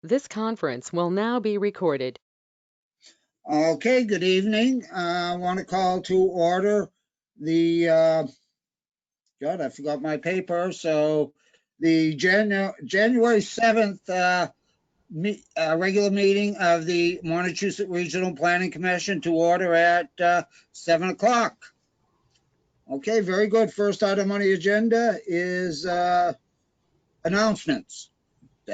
This conference will now be recorded. Okay, good evening. I want to call to order the, God, I forgot my paper. So the January 7th regular meeting of the Montechusett Regional Planning Commission to order at 7 o'clock. Okay, very good. First item on the agenda is announcements.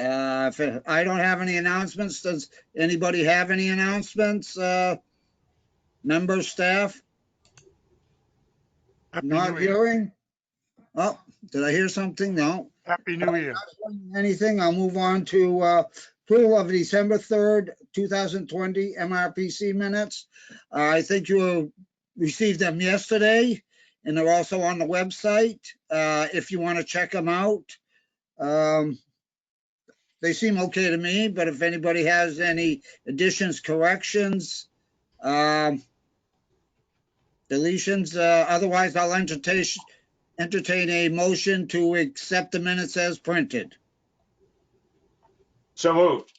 If I don't have any announcements, does anybody have any announcements? Members, staff? Happy Not New Year. hearing? Oh, did I hear something? No. Happy New Year. Not hearing anything. I'll move on to approval of December 3rd, 2020 MRPC minutes. I think you received them yesterday, and they're also on the website if you want to check them out. They seem okay to me, but if anybody has any additions, corrections, deletions, otherwise I'll entertain a motion to accept the minutes as printed. So moved.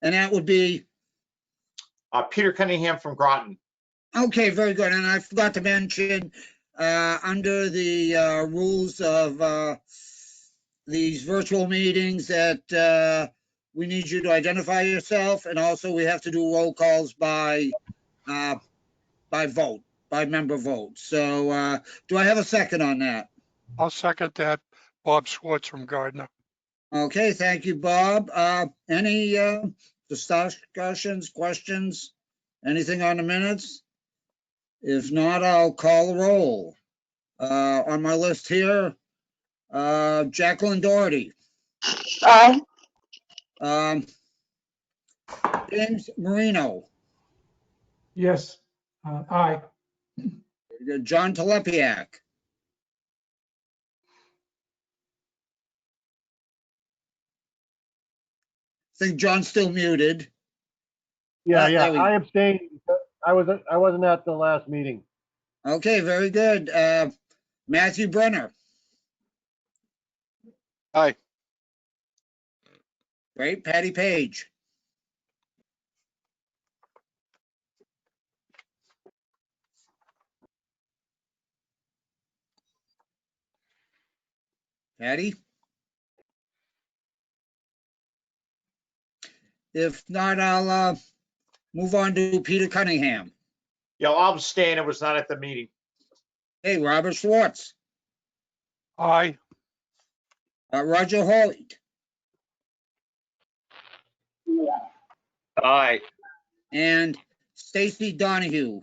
And that would be, Peter Cunningham from Groton. okay, very good. And I forgot to mention, under the rules of these virtual meetings that we need you to identify yourself, and also we have to do roll calls by vote, by member vote. So do I have a second on that? I'll second that. Bob Schwartz from Gardner. Okay, thank you, Bob. Any discussions, questions, anything on the minutes? If not, I'll call the roll. On my list here, Jacqueline Doherty. Aye. James Marino. Yes, aye. John Telepiak. I think John's still muted. Yeah, there we go. I abstained. I wasn't at the last meeting. Okay, very good. Matthew Brenner. Aye. Great. Patty Page. Patty? If not, I'll move on to Peter Cunningham. Yeah, I'll abstain. I was not at the meeting. Hey, Robert Schwartz. Aye. Roger Hoyt. Aye. And Stacy Donahue.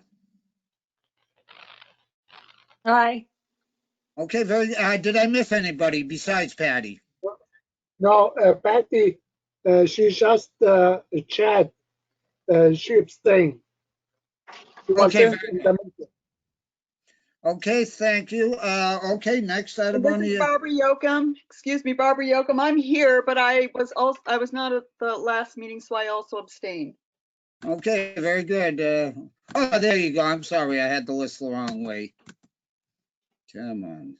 Aye. Okay, very. Did I miss anybody besides Patty? No, Patty, she just chat. She abstained. She Okay, wasn't in the meeting. Okay, thank you. Okay, next item This on is the. Barbara Yocum. Excuse me, Barbara Yocum. I'm here, but I was not at the last meeting, so I also abstained. Okay, very good. Oh, there you go. I'm sorry, I had the list the wrong way. Come on.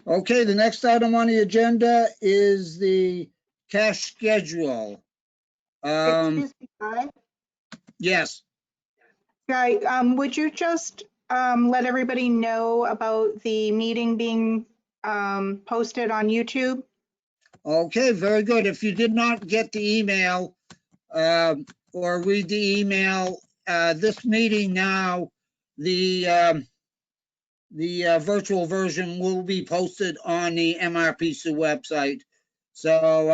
Okay, the next item on the agenda is the cash schedule. Excuse me, Guy. Yes. Guy, would you just let everybody know about the meeting being posted on YouTube? Okay, very good. If you did not get the email or read the email, this meeting now, the virtual version will be posted on the MRPC website. So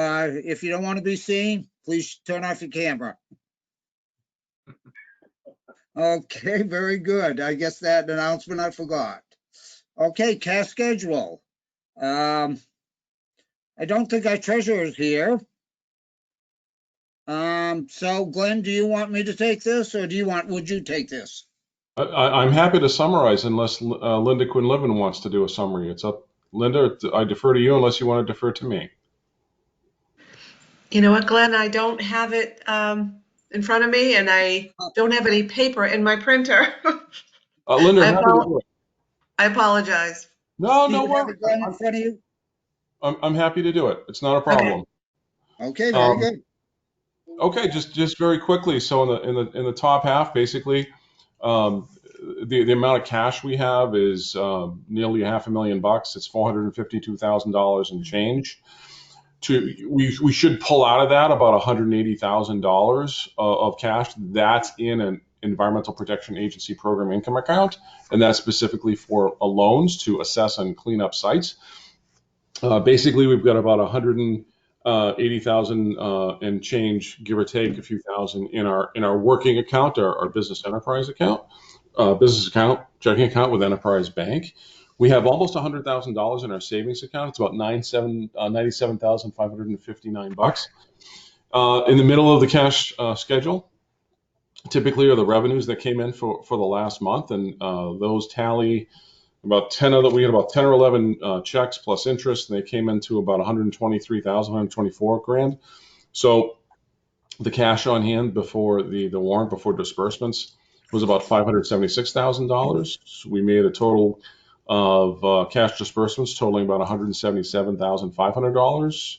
if you don't want to be seen, please turn off your camera. Okay, very good. I guess that announcement I forgot. Okay, cash schedule. I don't think our treasurer is here. So Glenn, do you want me to take this, or would you take this? I'm happy to summarize unless Linda Quinlivan wants to do a summary. It's up, Linda, I defer to you unless you want to defer to me. You know what, Glenn, I don't have it in front of me, and I don't have any paper in my printer. Linda, I'm happy to do it. I apologize. No, Do no you have worries. it, Glenn, in front of you? I'm happy to do it. It's not a problem. Okay, very good. Okay, just very quickly. So in the top half, basically, the amount of cash we have is nearly $500,000. It's $452,000 and change. We should pull out of that about $180,000 of cash. That's in an Environmental Protection Agency program income account, and that's specifically for loans to assess and clean up sites. Basically, we've got about 180,000 and change, give or take a few thousand in our working account, our business enterprise account, checking account with Enterprise Bank. We have almost $100,000 in our savings account. It's about $97,559. In the middle of the cash schedule, typically are the revenues that came in for the last month, and those tally about 10 of them. We had about 10 or 11 checks plus interest, and they came into about 124 grand. So the cash on hand before the warrant, before disbursements, was about $576,000. So we made a total of cash disbursements totaling about $177,500.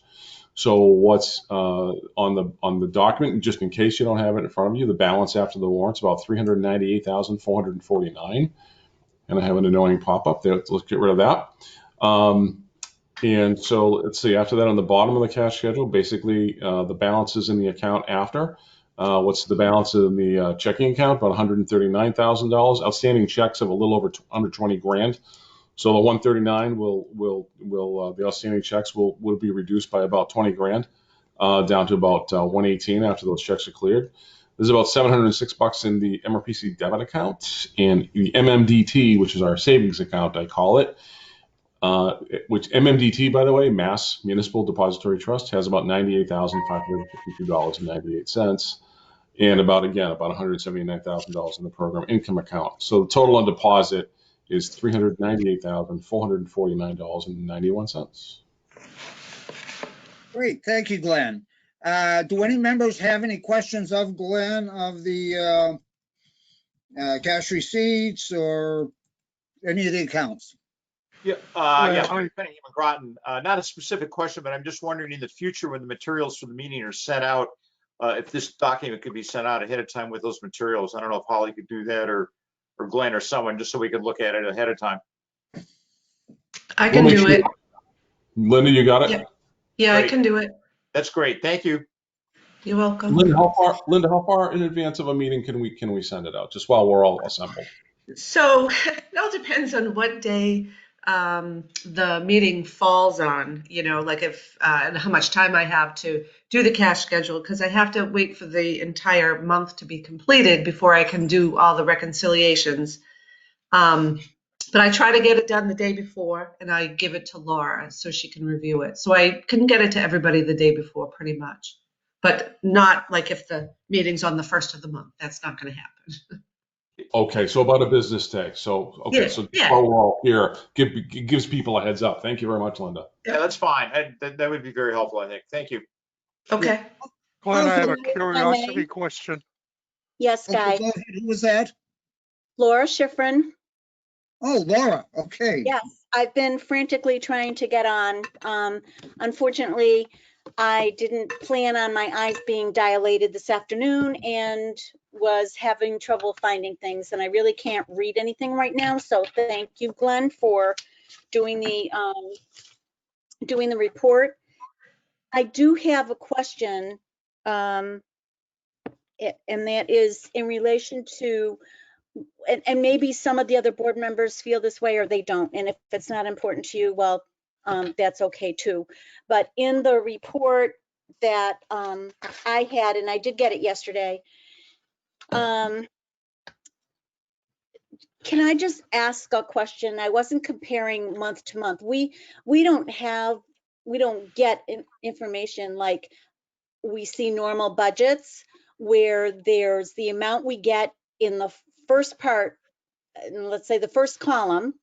So what's on the document, just in case you don't have it in front of you, the balance after the warrant's about $398,449. And I have an annoying pop-up there. Let's get rid of that. And so let's see, after that, on the bottom of the cash schedule, basically the balances in the account after. What's the balance in the checking account? About $139,000. Outstanding checks of a little over under 20 grand. So the 139 the outstanding checks will be reduced by about 20 grand down to about 118 after those checks are cleared. There's about $706 in the MRPC debit account, and the MMDT, which is our savings account, I call it, which MMDT, by the way, Mass Municipal Depository Trust, has about $98,552.98, and about $179,000 in the program income account. So the total on deposit is $398,449.91. Great, thank you, Glenn. Do any members have any questions of Glenn of the cash receipts or any of the accounts? Yeah, Cunningham and Groton. Not a specific question, but I'm just wondering in the future when the materials for the meeting are sent out, if this document could be sent out ahead of time with those materials. I don't know if Holly could do that or Glenn or someone, just so we could look at it ahead of time. I can do it. Linda, you got it? Yeah, Great. I can do it. That's great. Thank you. You're welcome. Linda, how far in advance of a meeting can we send it out? Just while we're all assembled. So it all depends on what day the meeting falls on, like if and how much time I have to do the cash schedule, because I have to wait for the entire month to be completed before I can do all the reconciliations. But I try to get it done the day before, and I give it to Laura so she can review it. So I can get it to everybody the day before pretty much, but not like if the meeting's on the first of the month. That's not going to happen. Okay, so about a business day. So, okay, so while we're all here, gives people a heads up. Thank you very much, Linda. Yeah, that's fine. That would be very helpful, I think. Thank you. Okay. Glenn, I have a Also, if I curiosity may. question. Yes, Okay, Guy. go ahead. Who was that? Laura Schifrin. Oh, Laura, okay. Yes, I've been frantically trying to get on. Unfortunately, I didn't plan on my eyes being dilated this afternoon and was having trouble finding things, and I really can't read anything right now. So thank you, Glenn, for doing the report. I do have a question, and that is in relation to, and maybe some of the other board members feel this way or they don't. And if it's not important to you, well, that's okay too. But in the report that I had, and I did get it yesterday, can I just ask a question? I wasn't comparing month to month. We don't get information like we see normal budgets where there's the amount we get in the first part, let's say the first column,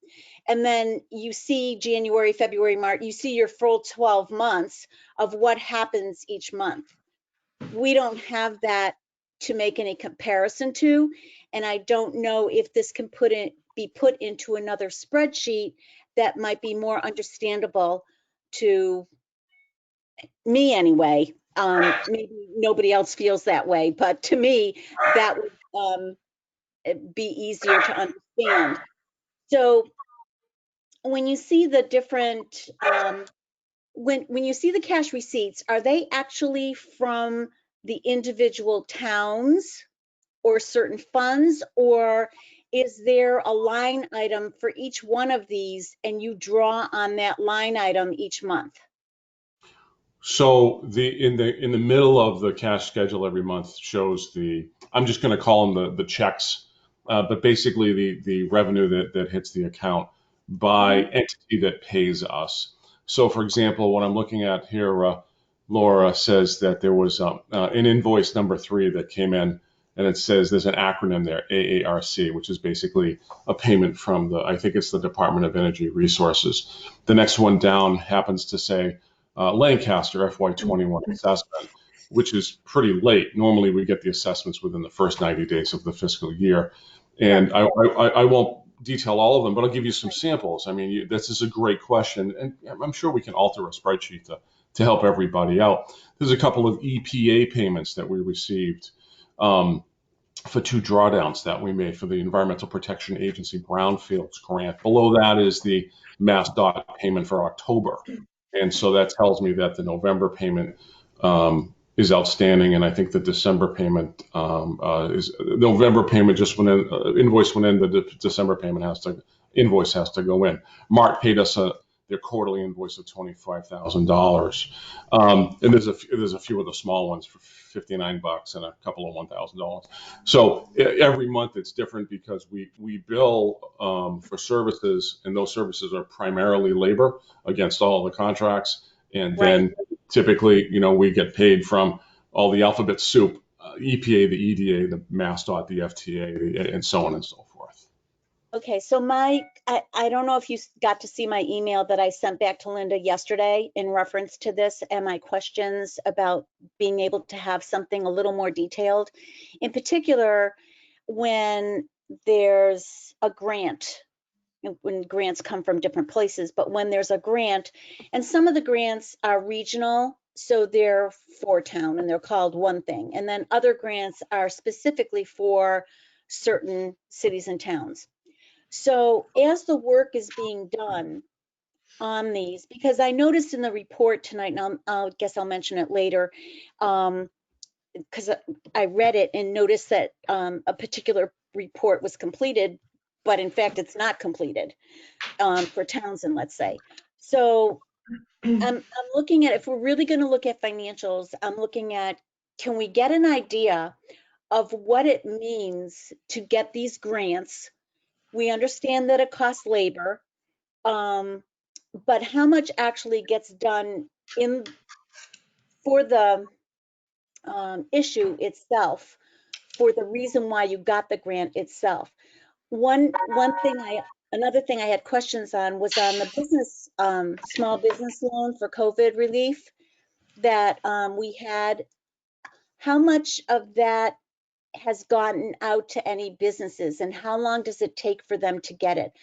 and then you see January, February, March, you see your full 12 months of what happens each month. We don't have that to make any comparison to, and I don't know if this can be put into another spreadsheet that might be more understandable to me anyway. Maybe nobody else feels that way, but to me, that would be easier to understand. So when you see the different, when you see the cash receipts, are they actually from the individual towns or certain funds, or is there a line item for each one of these and you draw on that line item each month? So in the middle of the cash schedule every month shows I'm just going to call them the checks, but basically the revenue that hits the account by entity that pays us. So for example, what I'm looking at here, Laura says that there was an invoice number 3 that came in, and it says there's an acronym there, AARC, which is basically a payment from I think it's the Department of Energy Resources. The next one down happens to say Lancaster FY21 assessment, which is pretty late. Normally we get the assessments within the first 90 days of the fiscal year. And I won't detail all of them, but I'll give you some samples. I mean, this is a great question, and I'm sure we can alter a spreadsheet to help everybody out. There's a couple of EPA payments that we received for 2 drawdowns that we made for the Environmental Protection Agency Brownfields grant. Below that is the MassDOT payment for October. And so that tells me that the November payment is outstanding, and I think the December payment is November payment just went in, invoice went in, the December payment invoice has to go in. Mart paid us their quarterly invoice of $25,000, and there's a few of the small ones for $59 and a couple of $1,000. So every month it's different because we bill for services, and those services are primarily labor against all the contracts, and then typically, we get paid from all the alphabet soup, EPA, the EDA, the MassDOT, the FTA, and so on and so forth. Okay, so I don't know if you got to see my email that I sent back to Linda yesterday in reference to this and my questions about being able to have something a little more detailed. In particular, when there's a grant, when grants come from different places, but when there's a grant, and some of the grants are regional, so they're for town and they're called one thing, and then other grants are specifically for certain cities and towns. So as the work is being done on these, because I noticed in the report tonight, and I guess I'll mention it later, because I read it and noticed that a particular report was completed, but in fact it's not completed for Townsend, let's say. So I'm looking at, if we're really going to look at financials, I'm looking at, can we get an idea of what it means to get these grants? We understand that it costs labor, but how much actually gets done for the issue itself, for the reason why you got the grant itself? Another thing I had questions on was on the business, small business loan for COVID relief that we had. How much of that has gotten out to any businesses, and how long does it take for them to get it?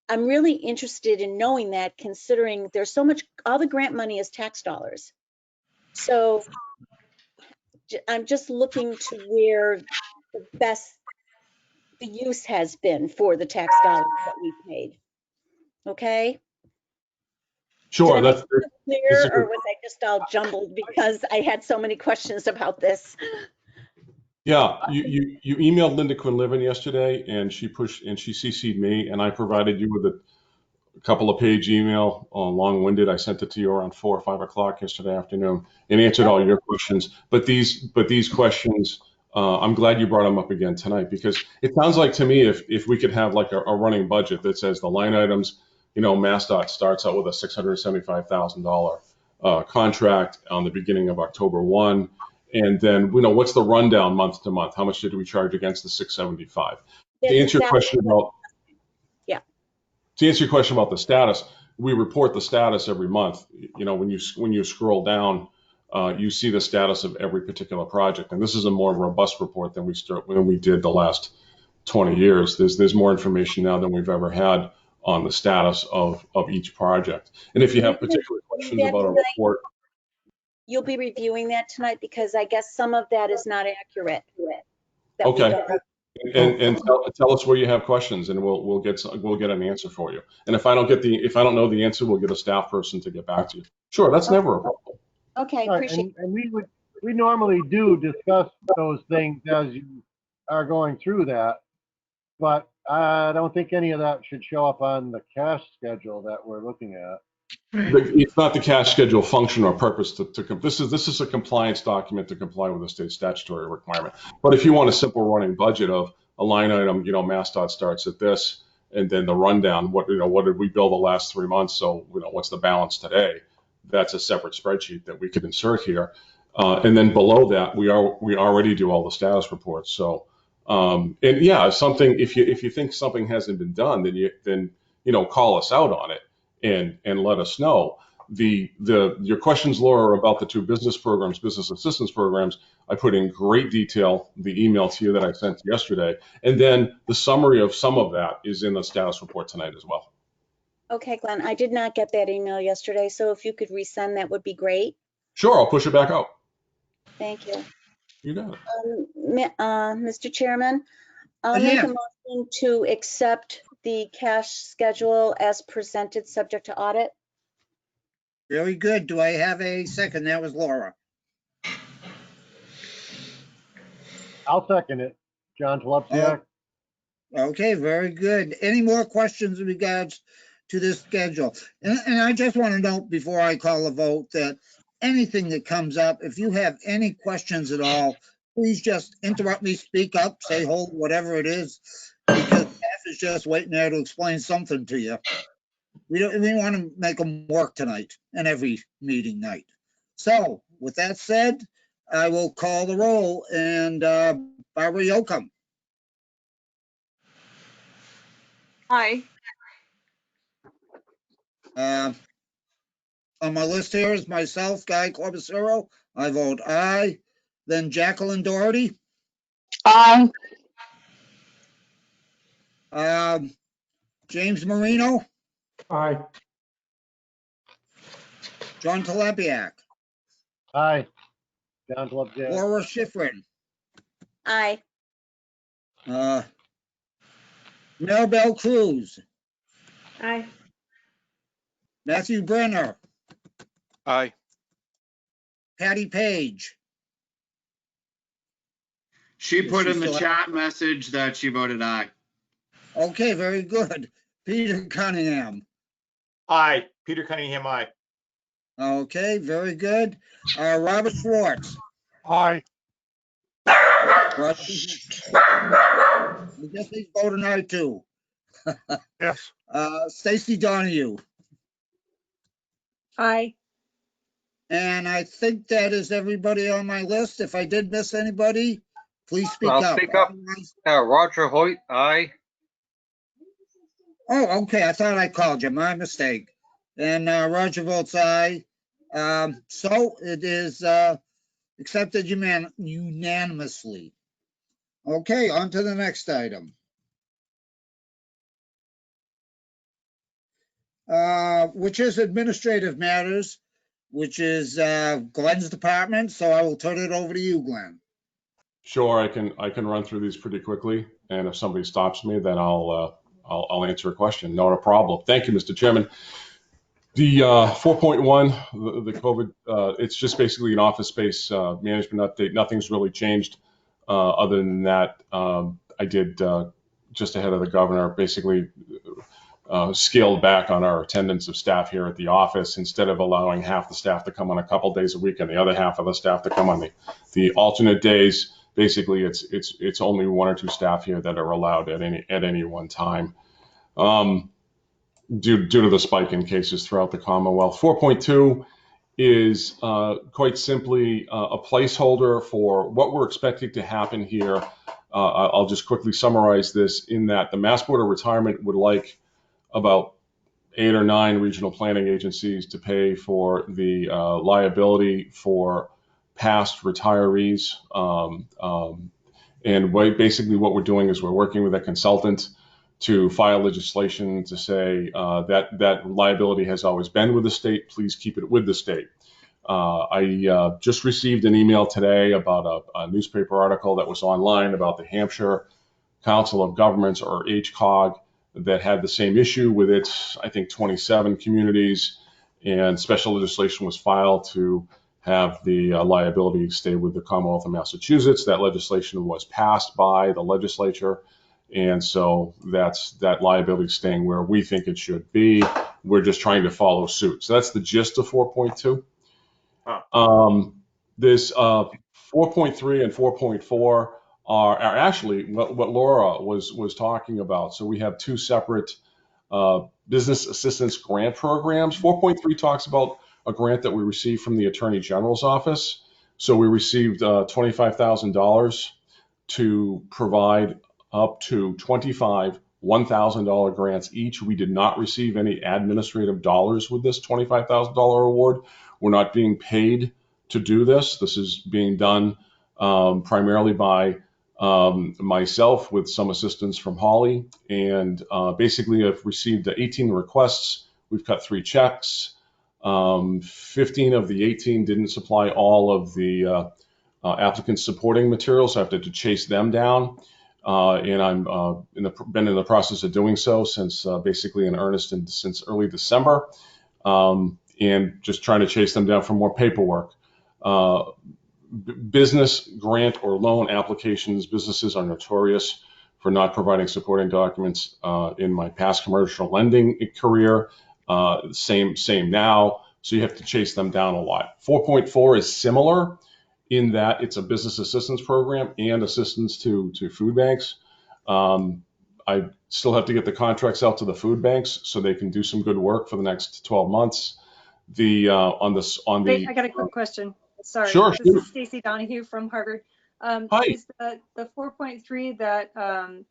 I'm really interested in knowing that, considering there's so much, all the grant money is tax dollars. So I'm just looking to where the use has been for the tax dollars that we've paid. Okay? Sure. Did I make it clear, or was I just all jumbled because I had so many questions about this? Yeah, you emailed Linda Quinlivan yesterday, and she CC'd me, and I provided you with a couple of page email, long-winded. I sent it to you around 4 or 5 o'clock yesterday afternoon, and answered all your questions. But these questions, I'm glad you brought them up again tonight, because it sounds like to me if we could have like a running budget that says the line items, MassDOT starts out with a $675,000 contract on the beginning of October 1. And then, what's the rundown month to month? How much did we charge against the 675? To answer your question about the status, we report the status every month. When you scroll down, you see the status of every particular project. And this is a more robust report than we did the last 20 years. There's more information now than we've ever had on the status of each project. And if you have particular questions about a report, you'll be reviewing that tonight because I guess some of that is not accurate. that we Okay. got. And tell us where you have questions, and we'll get an answer for you. And if I don't know the answer, we'll get a staff person to get back to you. Sure, that's never a problem. Okay, All right, appreciate and we normally do discuss those things as you are going through that, but I don't think any of that should show up on the cash schedule that we're looking at. It's not the cash schedule function or purpose this is a compliance document to comply with the state statutory requirement. But if you want a simple running budget of a line item, MassDOT starts at this, and then the rundown, what did we bill the last 3 months? So, what's the balance today? That's a separate spreadsheet that we could insert here. And then below that, we already do all the status reports. So, and yeah, if you think something hasn't been done, then call us out on it and let us know. Your questions, Laura, about the two business assistance programs, I put in great detail the email to you that I sent yesterday, and then the summary of some of that is in the status report tonight as well. Okay, Glenn, I did not get that email yesterday, so if you could resend, that would be great. Sure, I'll push it back out. Thank you. You got it. Mr. Chairman, I'll make a motion to accept the cash schedule as presented, subject to audit. Very good. Do I have a second? That was Laura. I'll second it. John Tlepsiak. Okay, very good. Any more questions in regards to this schedule? And I just want to note before I call a vote that anything that comes up, if you have any questions at all, please just interrupt me, speak up, say hold, whatever it is, because staff is just waiting there to explain something to you. We want to make them work tonight and every meeting night. So with that said, I will call the roll, and Barbara Yocum. Aye. On my list here is myself, Guy Corbacero. I vote aye. Then Jacqueline Doherty. Aye. James Marino. Aye. John Telepiak. Aye. John Tlepsiak. Laura Schifrin. Aye. Maribel Cruz. Aye. Matthew Brenner. Aye. Patty Page. She put in the still chat message that she voted aye. Okay, very good. Peter Cunningham. Aye. Peter Cunningham, aye. Okay, very good. Robert Schwartz. Aye. I guess he's voting aye too. Yes. Stacy Donahue. Aye. And I think that is everybody on my list. If I did miss anybody, please speak up. I'll speak up. Roger Hoyt, aye. Oh, okay. I thought I called you. My mistake. And Roger votes aye. So it is accepted unanimously. Okay, on to the next item. Which is administrative matters, which is Glenn's department. So I will turn it over to you, Glenn. Sure, I can run through these pretty quickly, and if somebody stops me, then I'll answer a question. Not a problem. Thank you, Mr. Chairman. The 4.1, the COVID, it's just basically an office space management update. Nothing's really changed other than that. I did just ahead of the governor basically scaled back on our attendance of staff here at the office. Instead of allowing half the staff to come on a couple days a week and the other half of the staff to come on the alternate days. Basically, it's only 1 or 2 staff here that are allowed at any one time. Due to the spike in cases throughout the Commonwealth. 4.2 is quite simply a placeholder for what we're expecting to happen here. I'll just quickly summarize this in that the Mass Board of Retirement would like about 8 or 9 regional planning agencies to pay for the liability for past retirees. And basically what we're doing is we're working with a consultant to file legislation to say that liability has always been with the state. Please keep it with the state. I just received an email today about a newspaper article that was online about the Hampshire Council of Governments, or HCOG, that had the same issue with its, I think, 27 communities, and special legislation was filed to have the liability stay with the Commonwealth of Massachusetts. That legislation was passed by the legislature, and so that liability staying where we think it should be. We're just trying to follow suit. So that's the gist of 4.2. This 4.3 and 4.4 are actually what Laura was talking about. So we have two separate business assistance grant programs. 4.3 talks about a grant that we received from the Attorney General's office. So we received $25,000 to provide up to 25 $1,000 grants each. We did not receive any administrative dollars with this $25,000 award. We're not being paid to do this. This is being done primarily by myself with some assistance from Holly. And basically, I've received 18 requests. We've cut 3 checks. 15 of the 18 didn't supply all of the applicants' supporting materials, so I have to chase them down. And I'm been in the process of doing so since basically in earnest since early December, and just trying to chase them down for more paperwork. Business grant or loan applications, businesses are notorious for not providing supporting documents. In my past commercial lending career, same now. So you have to chase them down a lot. 4.4 is similar in that it's a business assistance program and assistance to food banks. I still have to get the contracts out to the food banks so they can do some good work for the next 12 months. Wait, I got a quick question. Sorry. Sure. This is Stacy Donahue from Harvard. Hi. Is the 4.3 that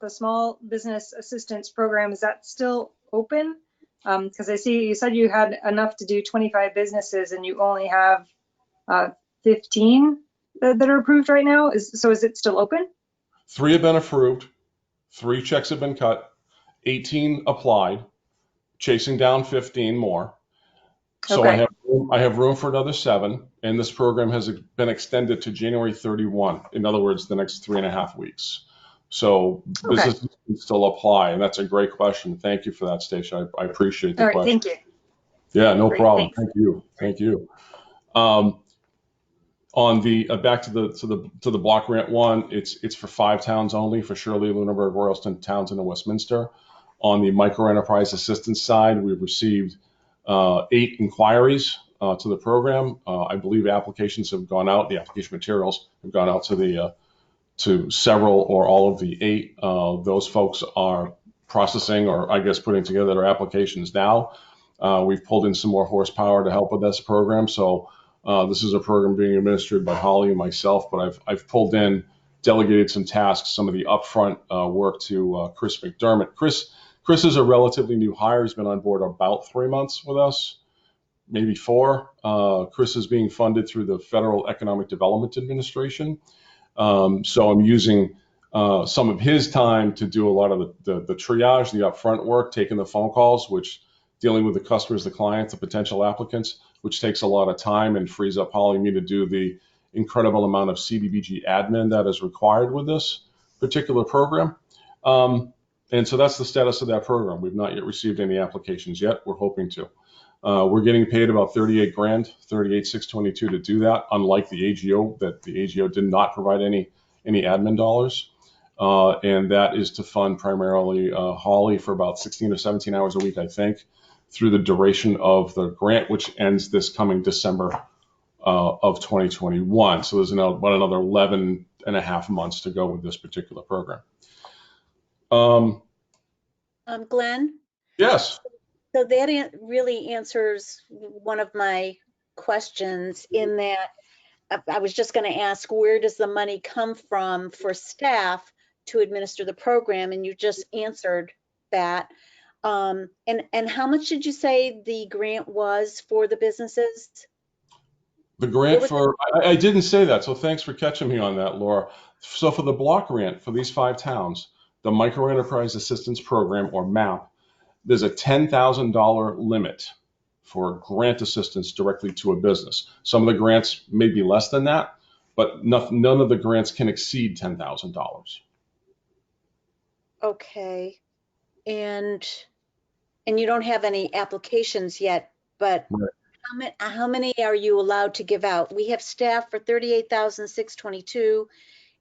the small business assistance program, is that still open? Because I see you said you had enough to do 25 businesses and you only have 15 that are approved right now. So is it still open? 3 have been approved. 3 checks have been cut. 18 applied, chasing down 15 more. So Okay. I have room for another 7, and this program has been extended to January 31. In other words, the next 3.5 weeks. So Okay. businesses can still apply, and that's a great question. Thank you for that, Stacia. I appreciate the All right. question. Thank you. Yeah, no Great, problem. thanks. Thank you. On the back to the block grant one, it's for 5 towns only, for Shirley, Lunenburg, Royalston, Townsend, and Westminster. On the micro enterprise assistance side, we've received 8 inquiries to the program. I believe applications have gone out. The application materials have gone out to several or all of the 8. Those folks are processing, or I guess putting together their applications now. We've pulled in some more horsepower to help with this program. So this is a program being administered by Holly and myself, but I've pulled in, delegated some tasks, some of the upfront work to Chris McDermott. Chris is a relatively new hire. He's been on board about 3 months with us, maybe 4. Chris is being funded through the Federal Economic Development Administration. So I'm using some of his time to do a lot of the triage, the upfront work, taking the phone calls, dealing with the customers, the clients, the potential applicants, which takes a lot of time and frees up Holly and me to do the incredible amount of CDBG admin that is required with this particular program. And so that's the status of that program. We've not yet received any applications yet. We're hoping to. We're getting paid about $38,000, $38,622 to do that, unlike the AGO, that the AGO did not provide any admin dollars. And that is to fund primarily Holly for about 16 or 17 hours a week, I think, through the duration of the grant, which ends this coming December of 2021. So there's about another 11 and a half months to go with this particular program. Glenn? Yes. So that really answers one of my questions, in that I was just going to ask, where does the money come from for staff to administer the program? And you just answered that. And how much did you say the grant was for the businesses? The grant I didn't say that, so thanks for catching me on that, Laura. So for the block grant for these 5 towns, the Micro Enterprise Assistance Program, or MAP, there's a $10,000 limit for grant assistance directly to a business. Some of the grants may be less than that, but none of the grants can exceed $10,000. Okay. And you don't have any applications yet, but Right. how many are you allowed to give out? We have staff for 38,622,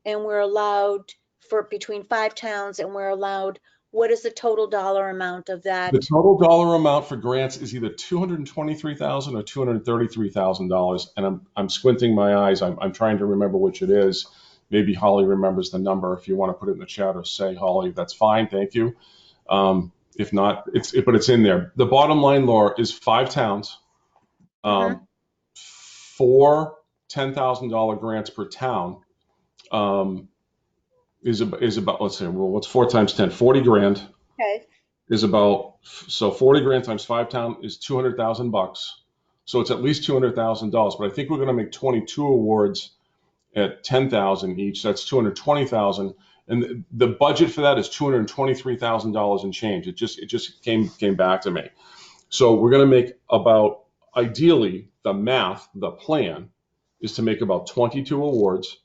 and we're allowed for between 5 towns, and we're allowed, what is the total dollar amount of that? The total dollar amount for grants is either $223,000 or $233,000, and I'm squinting my eyes. I'm trying to remember which it is. Maybe Holly remembers the number. If you want to put it in the chat or say, Holly, that's fine. Thank you. If not, but it's in there. The bottom line, Laura, is 5 towns, 4 $10,000 grants per town is about, let's say, well, what's 4 times 10? 40 grand. Okay. Is about, so 40 grand times 5 town is $200,000. So it's at least $200,000. But I think we're going to make 22 awards at 10,000 each. That's 220,000. And the budget for that is $223,000 and change. It just came back to me. So we're going to make about, ideally, the plan is to make about 22 awards,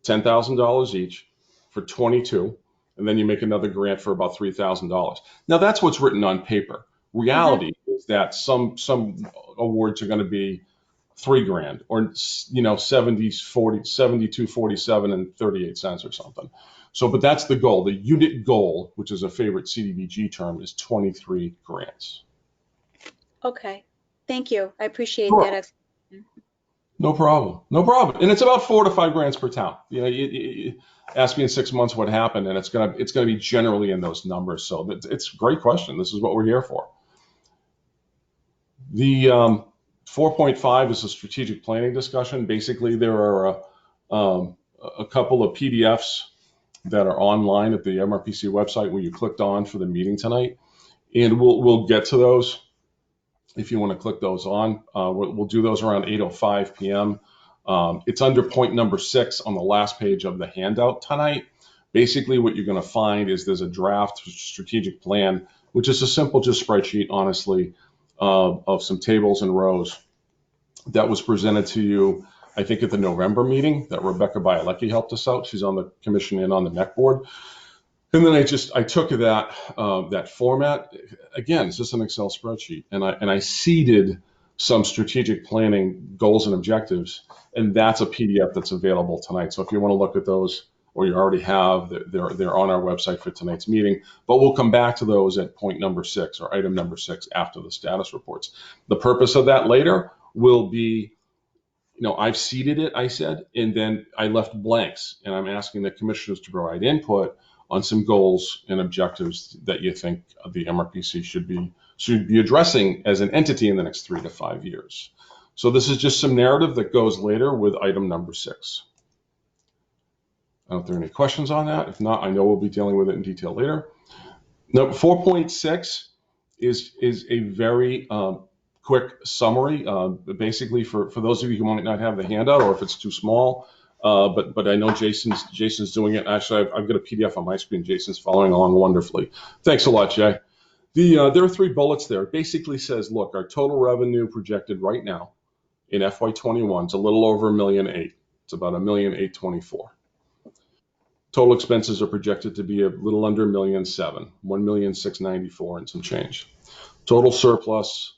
$10,000 each for 22. And then you make another grant for about $3,000. Now that's what's written on paper. Reality is that some awards are going to be $3 grand, or 72, 47 and 38 cents or something. So, but that's the goal. The unit goal, which is a favorite CDBG term, is 23 grants. Okay, thank you. I appreciate Sure. that. No problem. No problem. And it's about 4 to 5 grants per town. You ask me in 6 months what happened, and it's gonna be generally in those numbers. So it's a great question. This is what we're here for. The 4.5 is a strategic planning discussion. Basically, there are a couple of PDFs that are online at the MRPC website where you clicked on for the meeting tonight, and we'll get to those. If you want to click those on, we'll do those around 8:05 p.m. It's under point number 6 on the last page of the handout tonight. Basically, what you're going to find is there's a draft strategic plan, which is a simple just spreadsheet, honestly, of some tables and rows that was presented to you, I think, at the November meeting that Rebecca Bielecki helped us out. She's on the commission and on the NEC board. And then I took that format. Again, it's just an Excel spreadsheet, and I seeded some strategic planning goals and objectives, and that's a PDF that's available tonight. So if you want to look at those, or you already have, they're on our website for tonight's meeting. But we'll come back to those at point number 6 or item number 6 after the status reports. The purpose of that later will be, I've seeded it, I said, and then I left blanks, and I'm asking the commissioners to provide input on some goals and objectives that you think the MRPC should be addressing as an entity in the next 3 to 5 years. So this is just some narrative that goes later with item number 6. I don't know if there are any questions on that. If not, I know we'll be dealing with it in detail later. Now, 4.6 is a very quick summary, basically for those of you who might not have the handout, or if it's too small. But I know Jason's doing it. Actually, I've got a PDF on my screen. Jason's following along wonderfully. Thanks a lot, Jay. There are 3 bullets there. It basically says, look, our total revenue projected right now in FY21 is a little over $1.8 million. It's about $1,824,000. Total expenses are projected to be a little under $1.7 million, $1,694,000 and some change. Total surplus,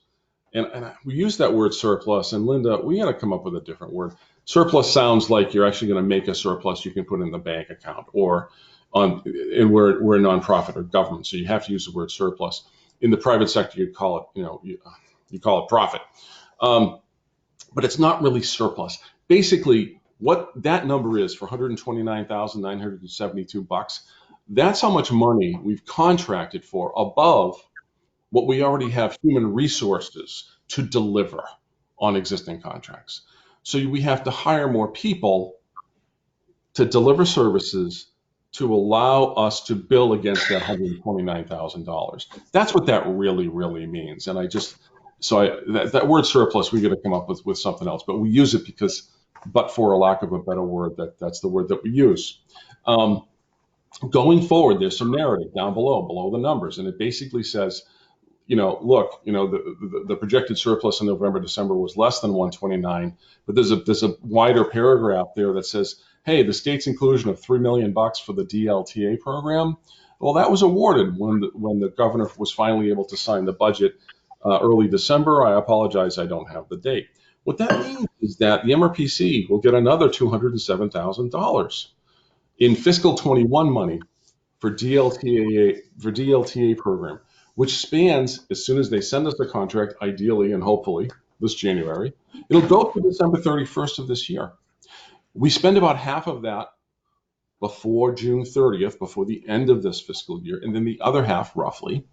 and we use that word surplus, and Linda, we got to come up with a different word. Surplus sounds like you're actually going to make a surplus you can put in the bank account, and we're a nonprofit or government, so you have to use the word surplus. In the private sector, you'd call it, you call it profit, but it's not really surplus. Basically, what that number is for $129,972, that's how much money we've contracted for above what we already have human resources to deliver on existing contracts. So we have to hire more people to deliver services to allow us to bill against that $129,000. That's what that really, really means. And that word surplus, we got to come up with something else, but we use it because, but for a lack of a better word, that's the word that we use. Going forward, there's some narrative down below the numbers, and it basically says, look, the projected surplus in November, December was less than 129, but there's a wider paragraph there that says, hey, the state's inclusion of $3 million for the DLTA program, well, that was awarded when the governor was finally able to sign the budget early December. I apologize, I don't have the date. What that means is that the MRPC will get another $207,000 in fiscal 21 money for DLTA program, which spans as soon as they send us the contract, ideally and hopefully this January. It'll go through December 31st of this year. We spend about half of that before June 30th, before the end of this fiscal year, and then the other half, roughly,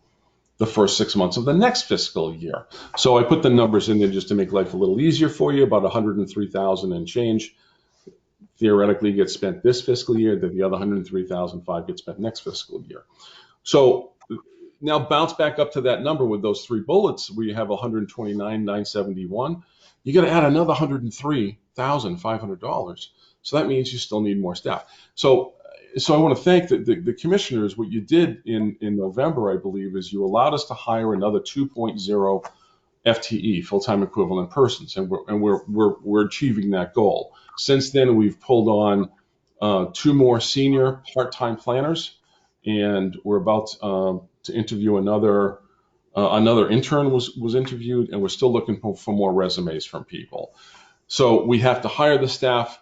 the first 6 months of the next fiscal year. So I put the numbers in there just to make life a little easier for you. About 103,000 and change theoretically gets spent this fiscal year, then the other 103,005 gets spent next fiscal year. So now bounce back up to that number with those three bullets where you have 129,971. You got to add another $103,500. So that means you still need more staff. So I want to thank the commissioners. What you did in November, I believe, is you allowed us to hire another 2.0 FTE, full-time equivalent persons, and we're achieving that goal. Since then, we've pulled on 2 more senior part-time planners, and we're about to interview another intern was interviewed, and we're still looking for more resumes from people. So we have to hire the staff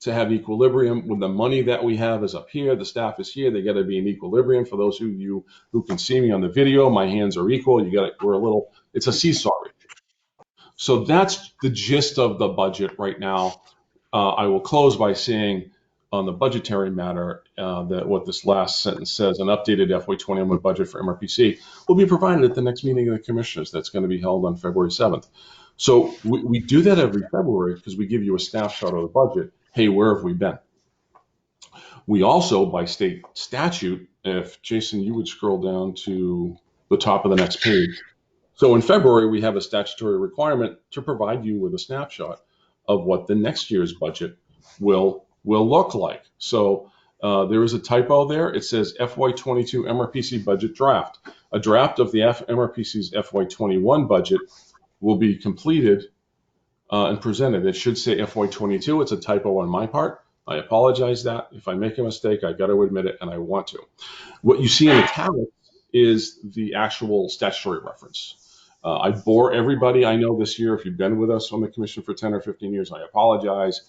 to have equilibrium. When the money that we have is up here, the staff is here, they got to be in equilibrium. For those of you who can see me on the video, my hands are equal. It's a seesaw ratio. So that's the gist of the budget right now. I will close by saying on the budgetary matter that what this last sentence says, an updated FY21 budget for MRPC will be provided at the next meeting of the commissioners. That's going to be held on February 7th. So we do that every February because we give you a snapshot of the budget. Hey, where have we been? We also, by state statute, if Jason, you would scroll down to the top of the next page. So in February, we have a statutory requirement to provide you with a snapshot of what the next year's budget will look like. So there is a typo there. It says FY22 MRPC budget draft. A draft of the MRPC's FY21 budget will be completed and presented. It should say FY22. It's a typo on my part. I apologize that. If I make a mistake, I got to admit it, and I want to. What you see in italics is the actual statutory reference. I bore everybody I know this year. If you've been with us on the commission for 10 or 15 years, I apologize.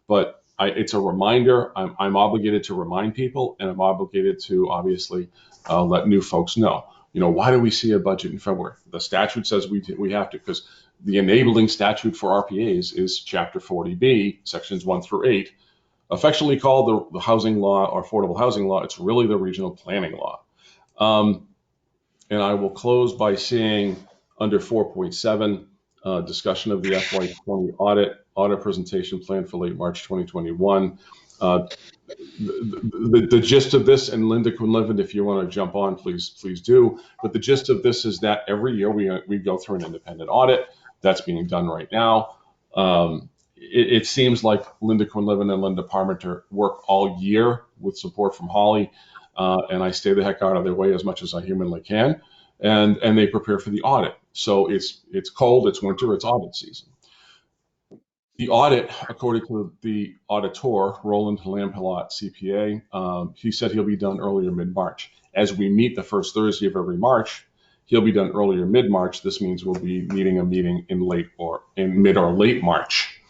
But it's a reminder. I'm obligated to remind people, and I'm obligated to obviously let new folks know. Why do we see a budget in February? The statute says we have to, because the enabling statute for RPAs is Chapter 40B, Sections 1 through 8, affectionately called the housing law or affordable housing law. It's really the regional planning law. And I will close by saying under 4.7, discussion of the FY20 audit presentation plan for late March 2021. The gist of this, and Linda Quinlivan, if you want to jump on, please do. But the gist of this is that every year we go through an independent audit. That's being done right now. It seems like Linda Quinlivan and Linda Parmenter work all year with support from Holly, and I stay the heck out of their way as much as I humanly can, and they prepare for the audit. So it's cold, it's winter, it's audit season. The audit, according to the auditor, Roland Lampilat, CPA, he said he'll be done earlier mid-March. As we meet the first Thursday of every March, he'll be done earlier mid-March. This means we'll be needing a meeting in mid or late March.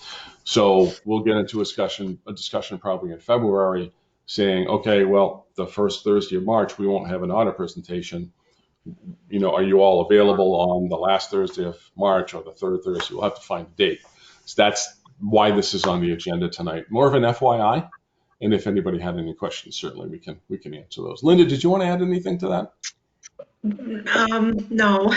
So we'll get into a discussion probably in February saying, okay, well, the first Thursday of March, we won't have an audit presentation. Are you all available on the last Thursday of March or the third Thursday? We'll have to find a date. So that's why this is on the agenda tonight. More of an FYI. And if anybody had any questions, certainly we can answer those. Linda, did you want to add anything to that? No.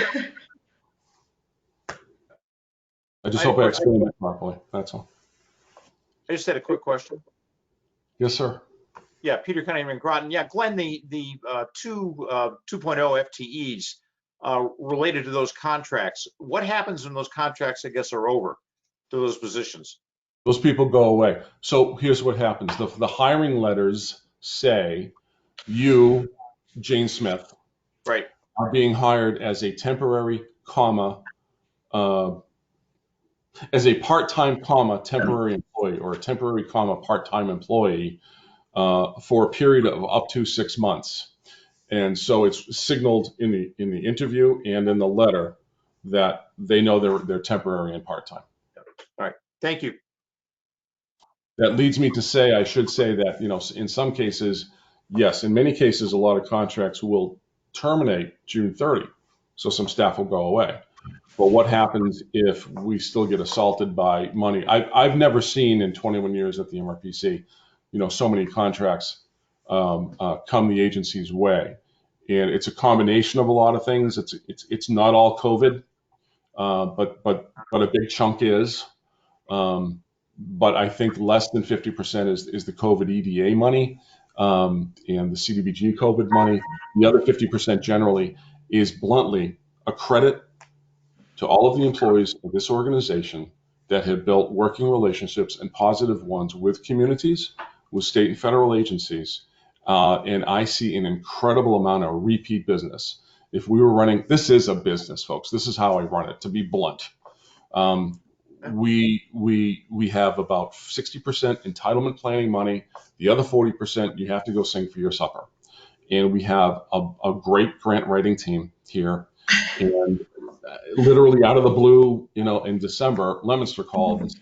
I just hope I explained it properly. That's all. I just had a quick question. Yes, sir. Yeah, Peter Cunningham Groton. Yeah, Glenn, the 2.0 FTEs related to those contracts. What happens when those contracts, I guess, are over to those positions? Those people go away. So here's what happens. The hiring letters say you, Jane Smith, right, are being hired as a temporary, as a part-time, temporary employee, or a temporary, part-time employee for a period of up to 6 months. And so it's signaled in the interview and in the letter that they know they're temporary and part-time. All right, thank you. That leads me to say, I should say that, in some cases, yes, in many cases, a lot of contracts will terminate June 30. So some staff will go away. But what happens if we still get assaulted by money? I've never seen in 21 years at the MRPC, so many contracts come the agency's way. And it's a combination of a lot of things. It's not all COVID, but a big chunk is. But I think less than 50% is the COVID EDA money and the CDBG COVID money. The other 50% generally is bluntly a credit to all of the employees of this organization that have built working relationships and positive ones with communities, with state and federal agencies. And I see an incredible amount of repeat business. If we were running, this is a business, folks. This is how I run it, to be blunt. We have about 60% entitlement planning money. The other 40%, you have to go sing for your supper. And we have a great grant writing team here. And literally out of the blue, in December, Leominster called and said,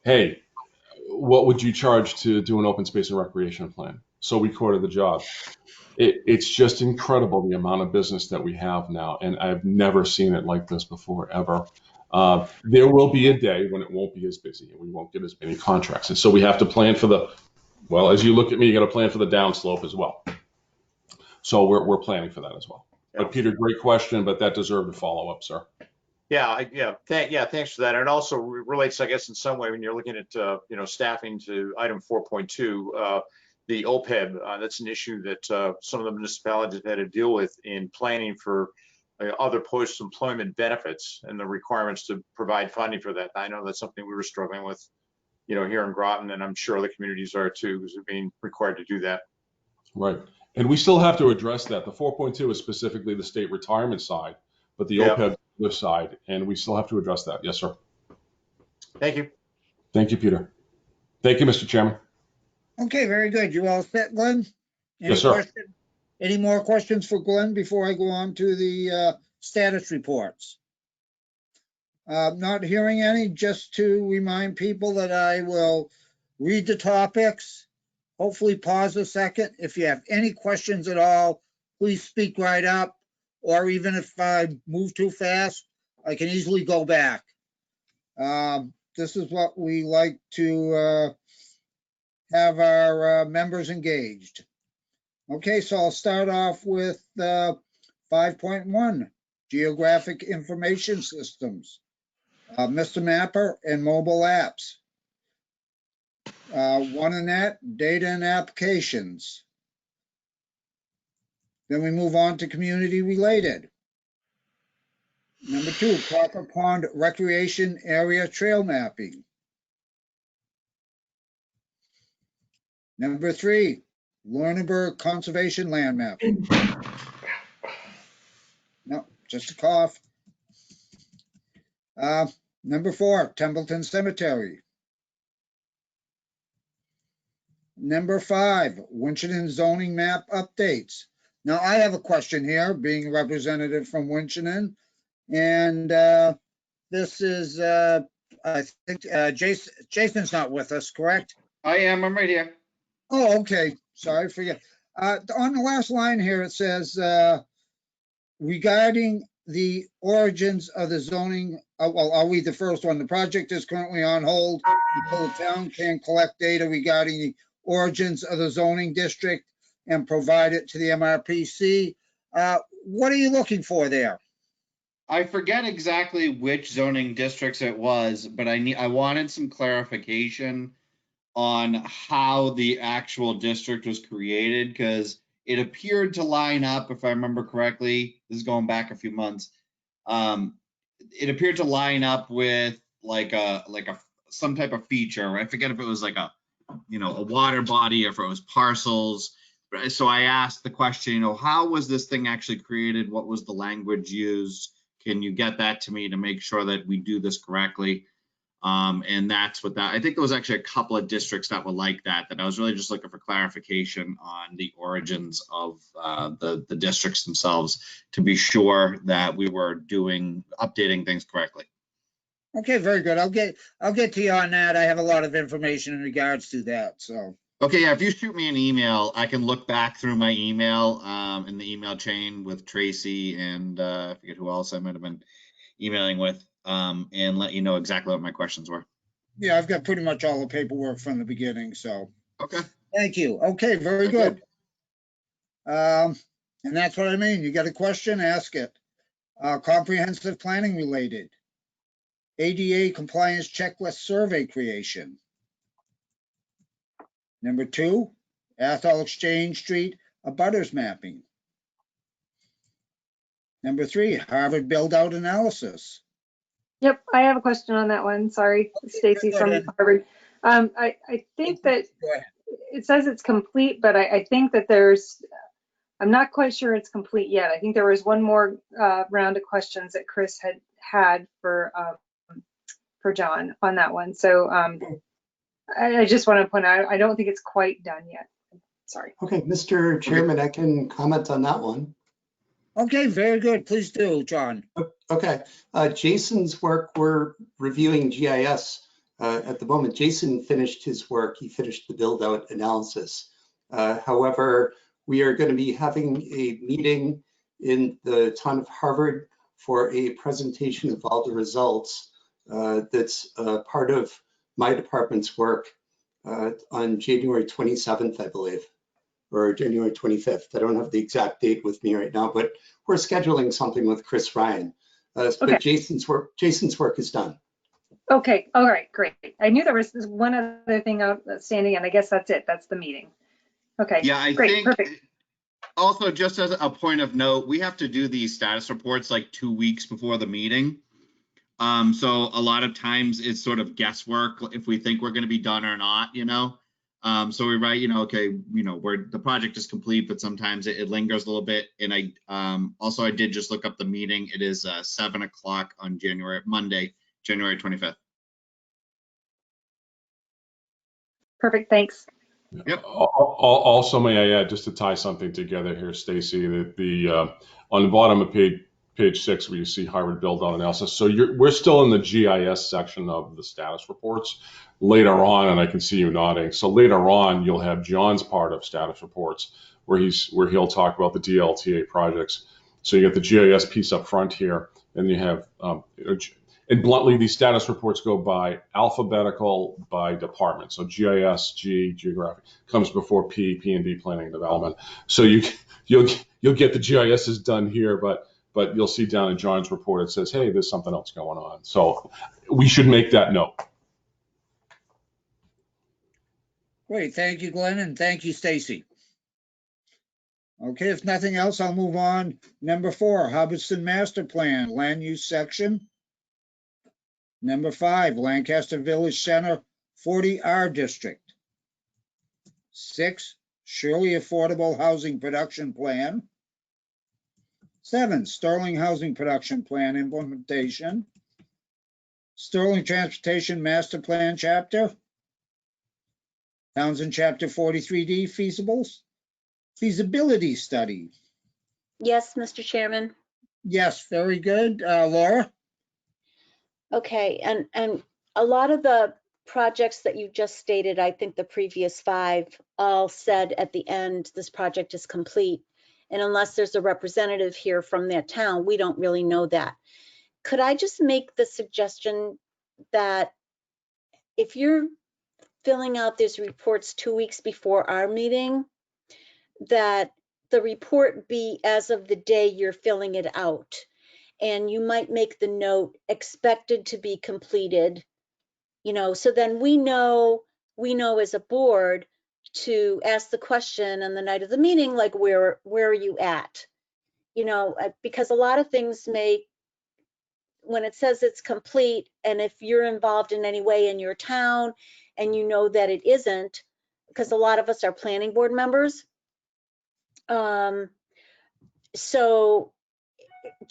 hey, what would you charge to do an open space and recreation plan? So we quoted the job. It's just incredible the amount of business that we have now. And I've never seen it like this before, ever. There will be a day when it won't be as busy and we won't get as many contracts. And so we have to plan for as you look at me, you got to plan for the downslope as well. So we're planning for that as well. But Peter, great question, but that deserved a follow-up, sir. Thanks for that. And it also relates, I guess, in some way when you're looking at, staffing to item 4.2, the OPEB. That's an issue that some of the municipalities have had to deal with in planning for other post-employment benefits and the requirements to provide funding for that. I know that's something we were struggling with, here in Groton, and I'm sure other communities are too, because they're being required to do that. Right. And we still have to address that. The 4.2 is specifically the state retirement side, but the OPEB this side, and we still have to address that. Yes, sir. Thank you. Thank you, Peter. Thank you, Mr. Chairman. Okay, very good. You all set, Glenn? Yes, sir. Any more questions for Glenn before I go on to the status reports? Not hearing any, just to remind people that I will read the topics, hopefully pause a second. If you have any questions at all, please speak right up, or even if I move too fast, I can easily go back. This is what we like to have our members engaged. Okay, so I'll start off with 5.1, Geographic Information Systems, Mr. Mapper and mobile apps. OneInet, data and applications. Then we move on to community related. Number 2, Copper Pond Recreation Area Trail Mapping. Number 3, Lorneburg Conservation Land Mapping. No, just a cough. Number 4, Templeton Cemetery. Number 5, Winchendon zoning map updates. Now I have a question here, being a representative from Winchendon, and this is, I think, Jason's not with us, correct? I am. I'm right here. Oh, okay. Sorry, forget. On the last line here, it says, regarding the origins of the zoning, well, I'll read the first one. The project is currently on hold until the town can collect data regarding the origins of the zoning district and provide it to the MRPC. What are you looking for there? I forget exactly which zoning districts it was, but I wanted some clarification on how the actual district was created, because it appeared to line up, if I remember correctly, this is going back a few months, it appeared to line up with some type of feature. I forget if it was like a water body or if it was parcels. so I asked the question, you know, how was this thing actually created? What was the language used? Can you get that to me to make sure that we do this correctly? And that's what that, I think there was actually a couple of districts that were like that I was really just looking for clarification on the origins of the districts themselves to be sure that we were updating things correctly. Okay, very good. I'll get to you on that. I have a lot of information in regards to that, so. Okay, yeah, if you shoot me an email, I can look back through my email in the email chain with Tracy and I forget who else I might have been emailing with and let you know exactly what my questions were. Yeah, I've got pretty much all the paperwork from the beginning, so. Okay. Thank you. Okay, very good. And that's what I mean. You got a question, ask it. Comprehensive planning related. ADA compliance checklist survey creation. Number 2, Athol Exchange Street abutters mapping. Number 3, Harvard build-out analysis. Yep, I have a question on that one. Sorry, Stacy from Harvard. I think that it says it's complete, but I think that I'm not quite sure it's complete yet. I think there was one more round of questions that Chris had for John on that one. So I just want to point out, I don't think it's quite done yet. Sorry. Okay, Mr. Chairman, I can comment on that one. Okay, very good. Please do, John. Okay, Jason's work, we're reviewing GIS at the moment. Jason finished his work. He finished the build out analysis. However, we are going to be having a meeting in the town of Harvard for a presentation of all the results that's part of my department's work on January 27th, I believe, or January 25th. I don't have the exact date with me right now, but we're scheduling something with Chris Ryan. Okay. But Jason's work is done. Okay, all right, great. I knew there was one other thing outstanding, and I guess that's it. That's the meeting. Okay, yeah, I great, think perfect. Also, just as a point of note, we have to do these status reports like 2 weeks before the meeting. So a lot of times it's sort of guesswork if we think we're going to be done or not, you know. So we write, you know, okay, you know, the project is complete, but sometimes it lingers a little bit. And I did just look up the meeting. It is 7 o'clock on Monday, January 25th. Perfect, thanks. Yep. Also, may I add, just to tie something together here, Stacy, that on the bottom of page 6, where you see Harvard build-out analysis. So we're still in the GIS section of the status reports. Later on, and I can see you nodding. So later on, you'll have John's part of status reports, where he'll talk about the DLTA projects. So you get the GIS piece up front here, and you have, and bluntly, these status reports go by alphabetical by department. So GIS, geographic comes before P&D, planning and development. So you'll get the GIS is done here, but you'll see down in John's report, it says, hey, there's something else going on. So we should make that note. Great, thank you, Glenn, and thank you, Stacy. Okay, if nothing else, I'll move on. Number 4, Hubbardston Master Plan, Land Use Section. Number 5, Lancaster Village Center, 40R District. 6, Shirley Affordable Housing Production Plan. 7, Sterling Housing Production Plan Implementation. Sterling Transportation Master Plan Chapter. Townsend Chapter 43D feasibility study. Yes, Mr. Chairman. Yes, very good. Laura? Okay, and a lot of the projects that you just stated, I think the previous 5 all said at the end, this project is complete. And unless there's a representative here from their town, we don't really know that. Could I just make the suggestion that if you're filling out these reports 2 weeks before our meeting, that the report be as of the day you're filling it out. And you might make the note expected to be completed, you know, so then we know as a board to ask the question on the night of the meeting, like, where are you at? You know, because a lot of things when it says it's complete, and if you're involved in any way in your town and you know that it isn't, because a lot of us are planning board members, So it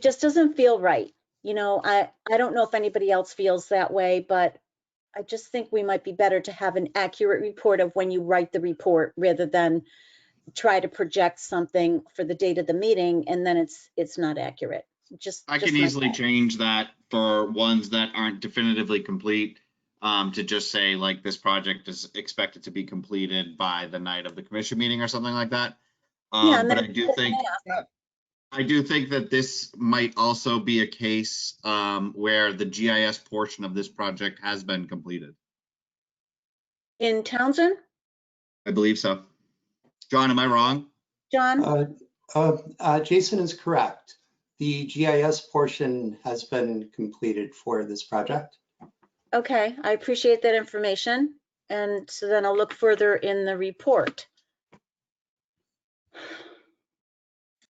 just doesn't feel right. You know, I don't know if anybody else feels that way, but I just think we might be better to have an accurate report of when you write the report rather than try to project something for the date of the meeting and then it's not accurate. I can easily change that for ones that aren't definitively complete, to just say like this project is expected to be completed by the night of the commission meeting or something like that. Yeah, But I do think that this might also be a case where the GIS portion of this project has been completed. In Townsend? I believe so. John, am I wrong? John? Jason is correct. The GIS portion has been completed for this project. Okay, I appreciate that information. And so then I'll look further in the report.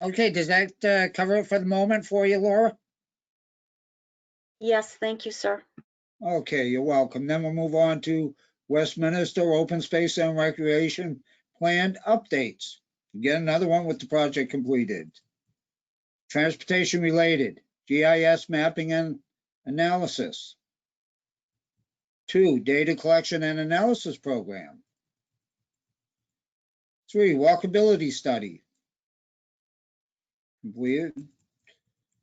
Okay, does that cover it for the moment for you, Laura? Yes, thank you, sir. Okay, you're welcome. Then we'll move on to Westminster Open Space and Recreation Plan updates. Again, another one with the project completed. Transportation related, GIS mapping and analysis. 2, data collection and analysis program. 3, walkability study. Completed.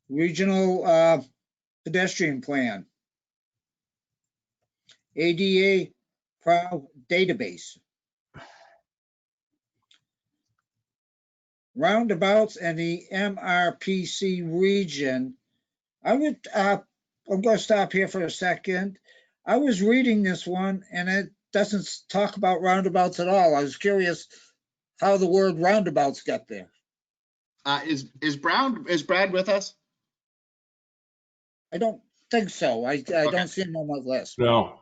Regional pedestrian plan. ADA database. Roundabouts and the MRPC region. I'm going to stop here for a second. I was reading this one and it doesn't talk about roundabouts at all. I was curious how the word roundabouts got there. Is Brad with us? I don't think so. I don't see him on my list. No.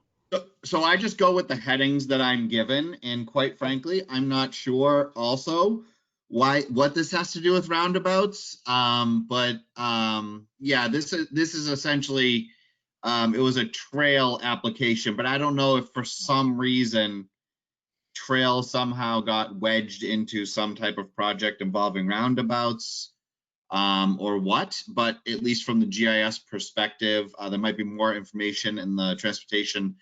So I just go with the headings that I'm given, and quite frankly, I'm not sure also what this has to do with roundabouts. Yeah, this is essentially it was a trail application, but I don't know if for some reason trail somehow got wedged into some type of project involving roundabouts. Or what, but at least from the GIS perspective, there might be more information in the transportation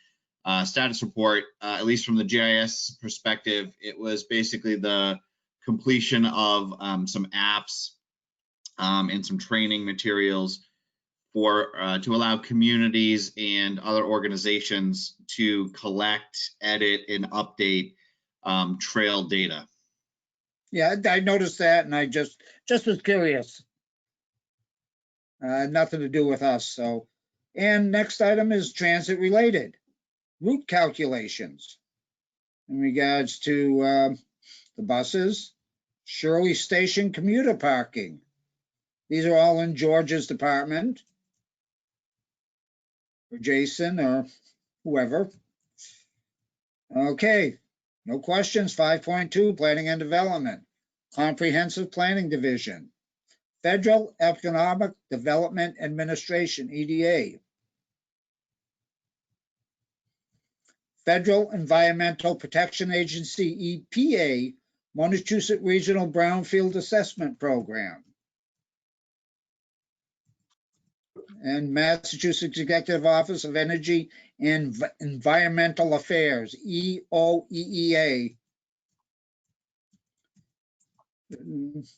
status report. At least from the GIS perspective, it was basically the completion of some apps and some training materials for to allow communities and other organizations to collect, edit, and update trail data. Yeah, I noticed that, and I just was curious. Nothing to do with us. So, and next item is transit related, route calculations in regards to the buses, Shirley Station commuter parking. These are all in George's department, or Jason, or whoever. Okay, no questions. 5.2, planning and development, comprehensive planning division, Federal Economic Development Administration, EDA, Federal Environmental Protection Agency, EPA, Montechusett Regional Brownfield Assessment Program, and Massachusetts Executive Office of Energy and Environmental Affairs, EOEEA.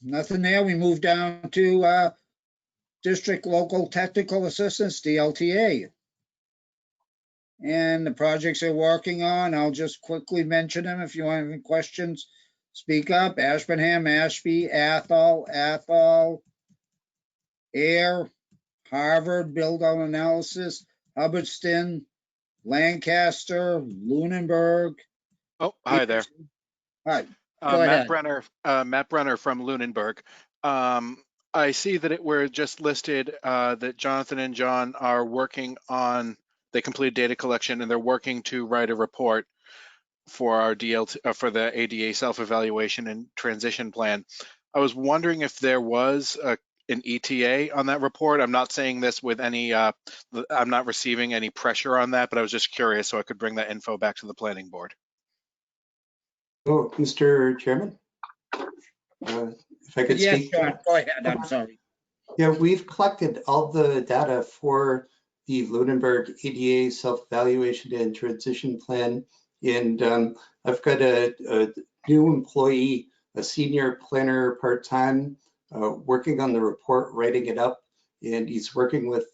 Nothing there. We move down to District Local Technical Assistance, DLTA. And the projects they're working on, I'll just quickly mention them. If you want any questions, speak up. Ashburnham, Ashby, Athol, Air, Harvard, Build on Analysis, Hubbardston, Lancaster, Lunenburg. Oh, hi there. Hi. Go ahead. Matt Brenner from Lunenburg. I see that we're just listed that Jonathan and John are working on, they completed data collection and they're working to write a report for our DLT, for the ADA self-evaluation and transition plan. I was wondering if there was an ETA on that report. I'm not saying this with any, I'm not receiving any pressure on that, but I was just curious so I could bring that info back to the planning board. Oh, Mr. Chairman, if I could Yes, speak. John, go ahead. I'm sorry. Yeah, we've collected all the data for the Lunenburg ADA self-evaluation and transition plan. And I've got a new employee, a senior planner part-time, working on the report, writing it up. And he's working with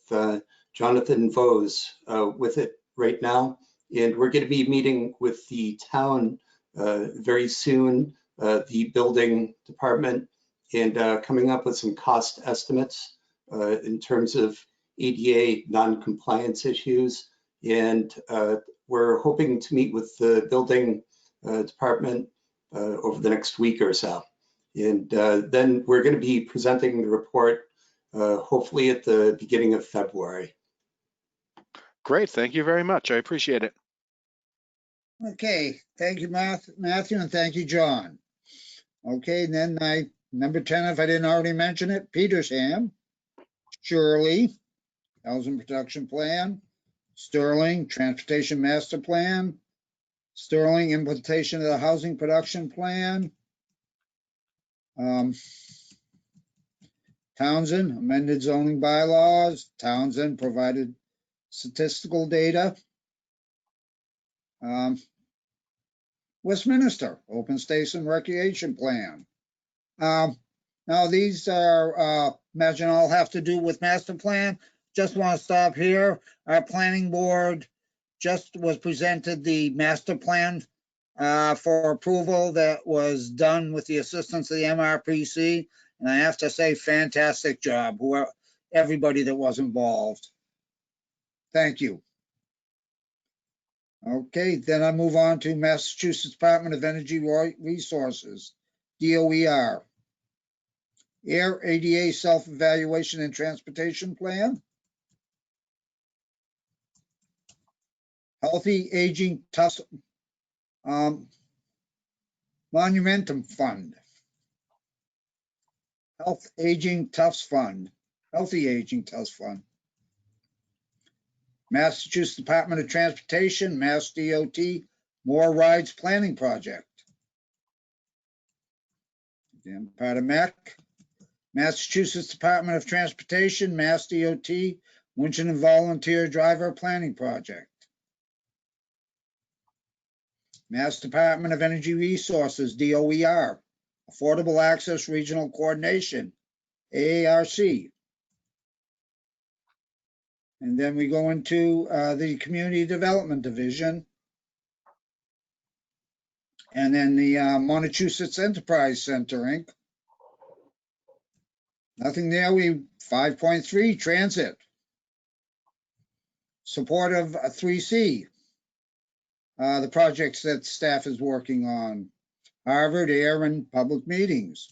Jonathan Vose with it right now. And we're going to be meeting with the town very soon, the building department, and coming up with some cost estimates in terms of ADA non-compliance issues. And we're hoping to meet with the building department over the next week or so. And then we're going to be presenting the report hopefully at the beginning of February. Great, thank you very much. I appreciate it. Okay, thank you, Matthew, and thank you, John. Okay, and then number 10, if I didn't already mention it, Petersham, Shirley, Housing Production Plan, Sterling, Transportation Master Plan, Sterling, implementation of the Housing Production Plan, Townsend, amended zoning bylaws, Townsend provided statistical data, Westminster, Open Space and Recreation Plan. Now these are, imagine all have to do with master plan. Just want to stop here. Our planning board just was presented the master plan for approval that was done with the assistance of the MRPC. And I have to say, fantastic job, everybody that was involved. Thank you. Okay, then I move on to Massachusetts Department of Energy Resources, DOER. Air ADA Self-Evaluation and Transportation Plan. Healthy Aging Tufts Monumentum Fund. Health Aging Tufts Fund. Healthy Aging Tufts Fund. Massachusetts Department of Transportation, Mass DOT, More Rides Planning Project. Again, part of MEC. Massachusetts Department of Transportation, Mass DOT, Winchton Volunteer Driver Planning Project. Mass Department of Energy Resources, DOER, Affordable Access Regional Coordination, AARC. And then we go into the Community Development Division. And then the Montechusett Enterprise Center, Inc. Nothing there. 5.3 Transit. Support of 3C. The projects that staff is working on. Harvard Air and Public Meetings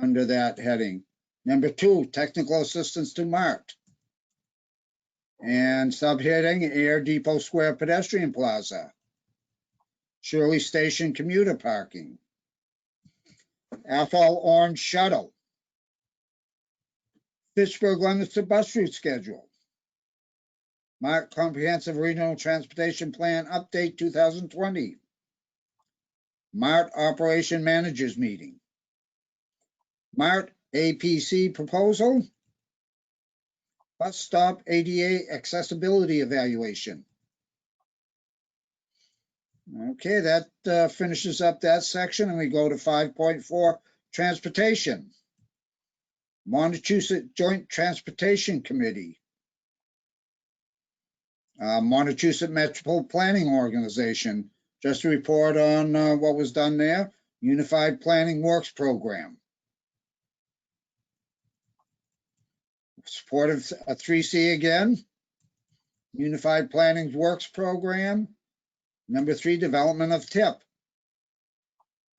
under that heading. Number 2, Technical Assistance to MART. And subheading Air Depot Square Pedestrian Plaza. Shirley Station Commuter Parking. Athol Orange Shuttle. Fitchburg Leominster Bus Route Schedule. MART Comprehensive Regional Transportation Plan Update 2020. MART Operation Managers Meeting. MART APC Proposal. Bus Stop ADA Accessibility Evaluation. Okay, that finishes up that section, and we go to 5.4 Transportation. Montechusett Joint Transportation Committee. Montechusett Metropole Planning Organization, just a report on what was done there. Unified Planning Works Program. Support of 3C again. Unified Planning Works Program. Number 3, development of TIP,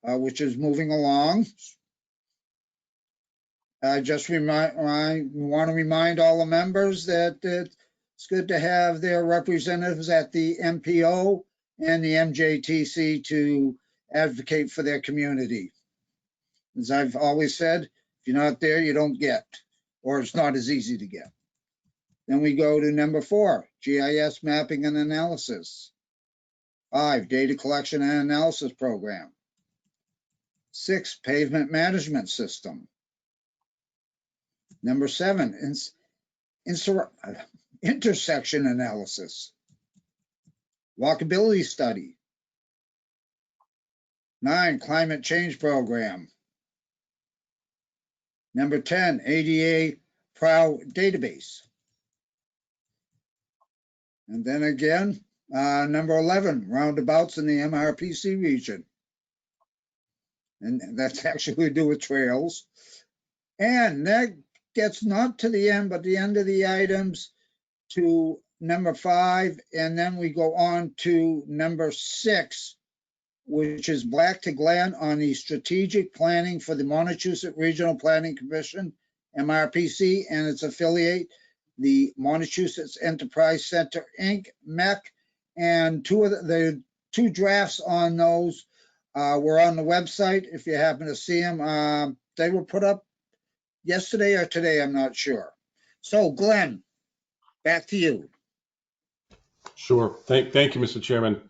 which is moving along. I just want to remind all the members that it's good to have their representatives at the MPO and the MJTC to advocate for their community. As I've always said, if you're not there, you don't get, or it's not as easy to get. Then we go to number 4, GIS mapping and analysis. 5, data collection and analysis program. 6, pavement management system. Number 7, intersection analysis. Walkability study. 9, climate change program. Number 10, ADA PROW database. And then again, number 11, roundabouts in the MRPC region. And that's actually to do with trails. And that gets not to the end, but the end of the items to number 5. And then we go on to number 6, which is Black to Glenn on the strategic planning for the Montechusett Regional Planning Commission, MRPC, and its affiliate, the Montechusett Enterprise Center, Inc., MEC. And the two drafts on those were on the website. If you happen to see them, they were put up yesterday or today, I'm not sure. So Glenn, back to you. Sure. Thank you, Mr. Chairman.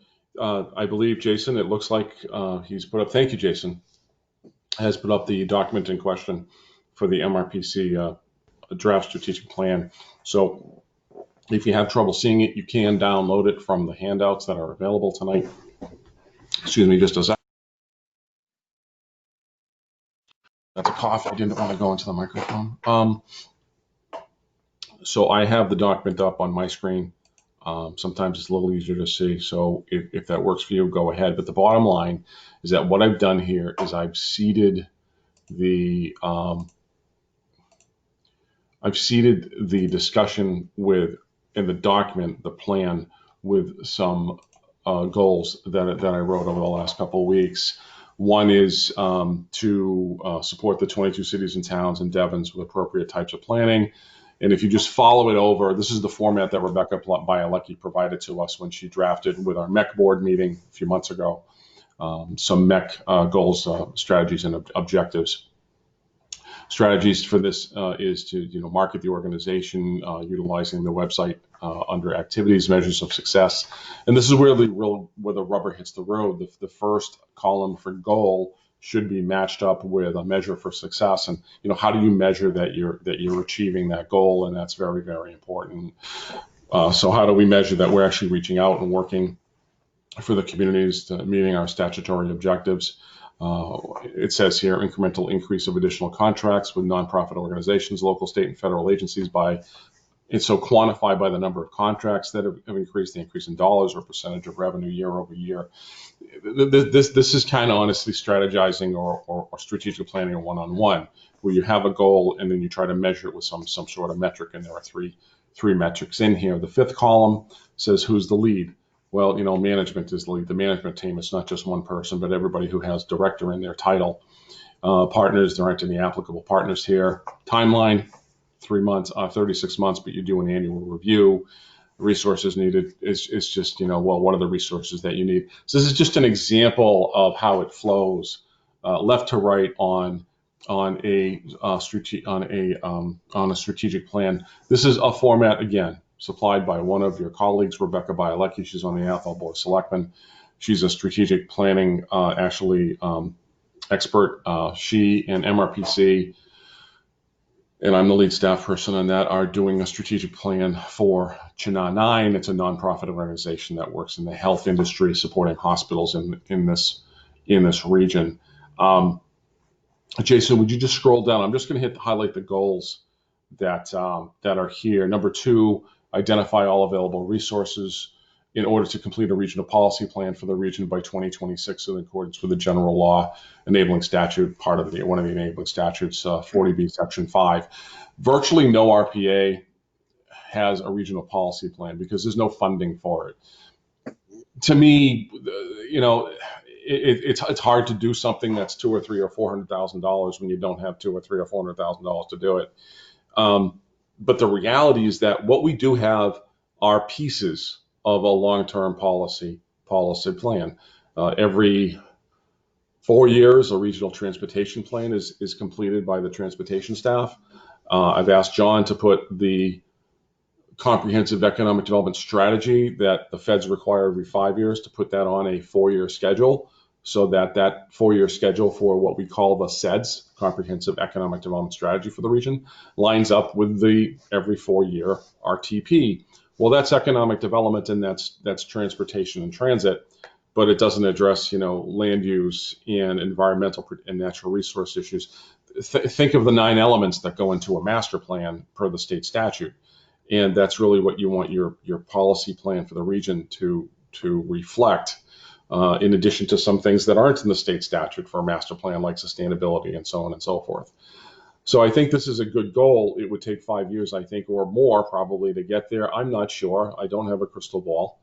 I believe Jason, it looks like he's put up, thank you, Jason, has put up the document in question for the MRPC draft strategic plan. So if you have trouble seeing it, you can download it from the handouts that are available tonight. Excuse me, just a second. That's a cough. I didn't want to go into the microphone. So I have the document up on my screen. Sometimes it's a little easier to see. So if that works for you, go ahead. But the bottom line is that what I've done here is I've seeded the discussion with, in the document, the plan, with some goals that I wrote over the last couple of weeks. One is to support the 22 cities and towns and Devons with appropriate types of planning. And if you just follow it over, this is the format that Rebecca Bielecki provided to us when she drafted with our MEC board meeting a few months ago, some MEC goals, strategies, and objectives. Strategies for this is to market the organization, utilizing the website under activities, measures of success. And this is where the rubber hits the road. The first column for goal should be matched up with a measure for success. And how do you measure that you're achieving that goal? And that's very, very important. So how do we measure that we're actually reaching out and working for the communities to meeting our statutory objectives? It says here incremental increase of additional contracts with nonprofit organizations, local, state, and federal agencies it's so quantified by the number of contracts that have increased, the increase in dollars or percentage of revenue year over year. This is kind of honestly strategizing or strategic planning one-on-one, where you have a goal and then you try to measure it with some sort of metric, and there are three metrics in here. The fifth column says who's the lead. Well, management is the lead. The management team is not just one person, but everybody who has director in their title. Partners, there aren't any applicable partners here. Timeline, 3 months, 36 months, but you do an annual review. Resources needed is just, what are the resources that you need? So this is just an example of how it flows left to right on a strategic plan. This is a format, again, supplied by one of your colleagues, Rebecca Bielecki. She's on the Athol Board of Selectmen. She's a strategic planning expert. She and MRPC, and I'm the lead staff person on that, are doing a strategic plan for Chinna 9. It's a nonprofit organization that works in the health industry, supporting hospitals in this region. Jason, would you just scroll down? I'm just going to highlight the goals that are here. Number 2, identify all available resources in order to complete a regional policy plan for the region by 2026 in accordance with the general law enabling statute, one of the enabling statutes, 40B Section 5. Virtually no RPA has a regional policy plan because there's no funding for it. To me, it's hard to do something that's $200,000 or $300,000 or $400,000 when you don't have $200,000 or $300,000 or $400,000 to do it. But the reality is that what we do have are pieces of a long-term policy plan. Every 4 years, a regional transportation plan is completed by the transportation staff. I've asked John to put the comprehensive economic development strategy that the feds require every 5 years, to put that on a 4-year schedule, so that that 4-year schedule for what we call the CEDS, Comprehensive Economic Development Strategy for the region, lines up with the every 4-year RTP. Well, that's economic development, and that's transportation and transit, but it doesn't address, land use and environmental and natural resource issues. Think of the 9 elements that go into a master plan per the state statute, and that's really what you want your policy plan for the region to reflect. In addition to some things that aren't in the state statute for a master plan, like sustainability and so on and so forth. So I think this is a good goal. It would take 5 years, I think, or more probably to get there. I'm not sure. I don't have a crystal ball.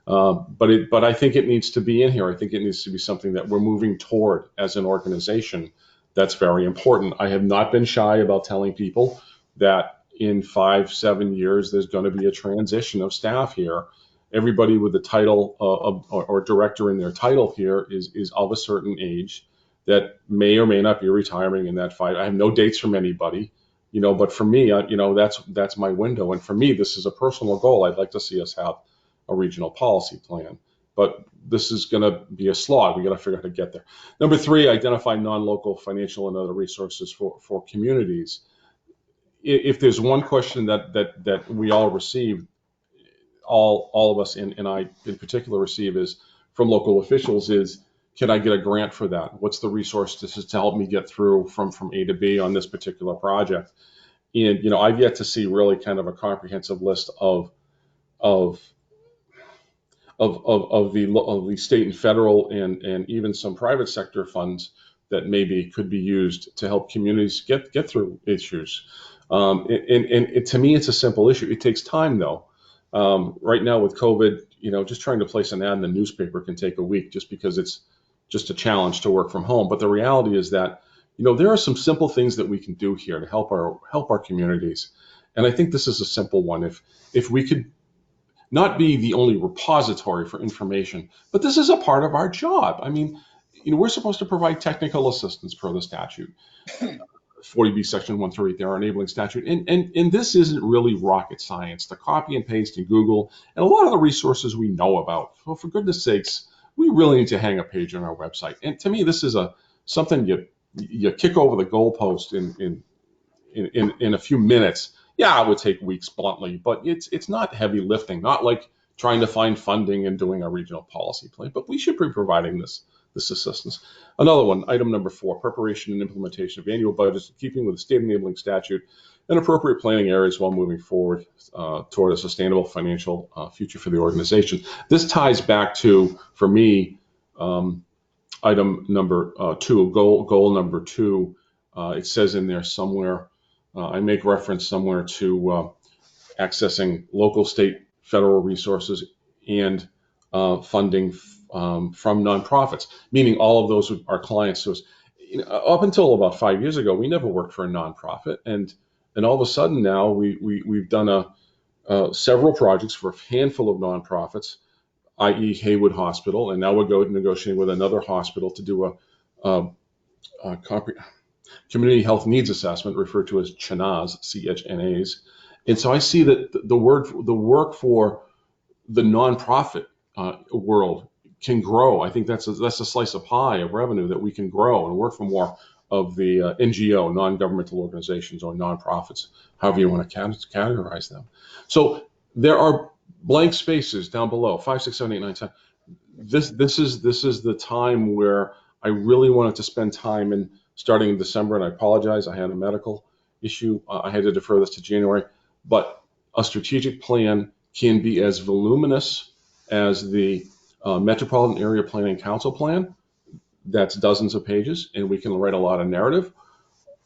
But I think it needs to be in here. I think it needs to be something that we're moving toward as an organization. That's very important. I have not been shy about telling people that in 5-7 years, there's going to be a transition of staff here. Everybody with the title or director in their title here is of a certain age that may or may not be retiring in that 5. I have no dates from anybody, but for me, that's my window. And for me, this is a personal goal. I'd like to see us have a regional policy plan, but this is going to be a slog. We got to figure out how to get there. Number 3, identify non-local financial and other resources for communities. If there's one question that we all receive, all of us, and I in particular receive, is from local officials, is can I get a grant for that? What's the resource to help me get through from A to B on this particular project? And I've yet to see really kind of a comprehensive list of the state and federal and even some private sector funds that maybe could be used to help communities get through issues. And to me, it's a simple issue. It takes time, though. Right now with COVID, just trying to place an ad in the newspaper can take a week, just because it's just a challenge to work from home. But the reality is that, there are some simple things that we can do here to help our communities. And I think this is a simple one. If we could not be the only repository for information, but this is a part of our job. I mean, we're supposed to provide technical assistance per the statute. 40B Section 138, our enabling statute. And this isn't really rocket science. The copy and paste in Google and a lot of the resources we know about. Well, for goodness sakes, we really need to hang a page on our website. And to me, this is something you kick over the goalpost in a few minutes. Yeah, it would take weeks, bluntly, but it's not heavy lifting, not like trying to find funding and doing a regional policy plan, but we should be providing this assistance. Another one, item number 4, preparation and implementation of annual budgets in keeping with the state enabling statute and appropriate planning areas while moving forward toward a sustainable financial future for the organization. This ties back to, for me, item number 2, goal number 2. It says in there somewhere, I make reference somewhere to accessing local, state, federal resources and funding from nonprofits, meaning all of those are clients to us. Up until about 5 years ago, we never worked for a nonprofit, and all of a sudden now we've done several projects for a handful of nonprofits, i.e. Haywood Hospital, and now we're negotiating with another hospital to do a community health needs assessment, referred to as CHNAs, CHNAs. And so I see that the work for the nonprofit world can grow. I think that's a slice of pie of revenue that we can grow and work for more of the NGO, non-governmental organizations, or nonprofits, however you want to categorize them. So there are blank spaces down below, 5, 6, 7, 8, 9, 10. This is the time where I really wanted to spend time in, starting in December, and I apologize, I had a medical issue. I had to defer this to January, but a strategic plan can be as voluminous as the Metropolitan Area Planning Council plan. That's dozens of pages, and we can write a lot of narrative.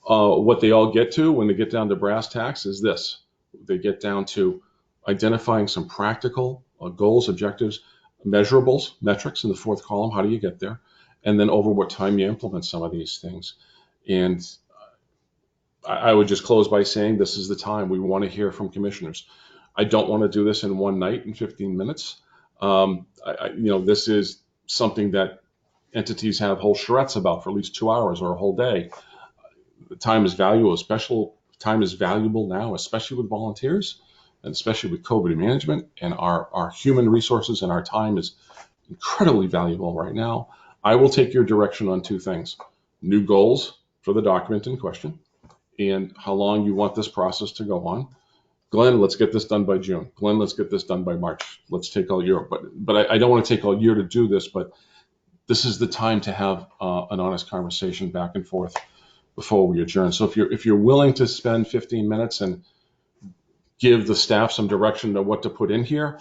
What they all get to when they get down to brass tacks is this. They get down to identifying some practical goals, objectives, measurables, metrics in the 4th column. How do you get there? And then over what time you implement some of these things. And I would just close by saying this is the time we want to hear from commissioners. I don't want to do this in one night in 15 minutes. This is something that entities have whole charrettes about for at least 2 hours or a whole day. The time is valuable, time is valuable now, especially with volunteers. and especially with COVID management, and our human resources and our time is incredibly valuable right now. I will take your direction on two things: new goals for the document in question, and how long you want this process to go on. Glenn, let's get this done by June. Glenn, let's get this done by March. Let's take all year, but I don't want to take all year to do this, but this is the time to have an honest conversation back and forth before we adjourn. So if you're willing to spend 15 minutes and give the staff some direction to what to put in here,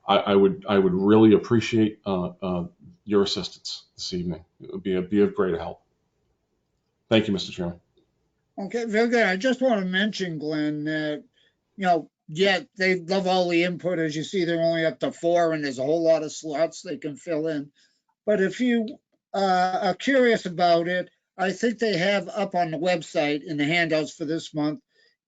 I would really appreciate your assistance this evening. It would be of great help. Thank you, Mr. Chairman. Okay, very good. I just want to mention, Glenn, that, yeah, they love all the input. As you see, they're only up to 4, and there's a whole lot of slots they can fill in. But if you are curious about it, I think they have up on the website in the handouts for this month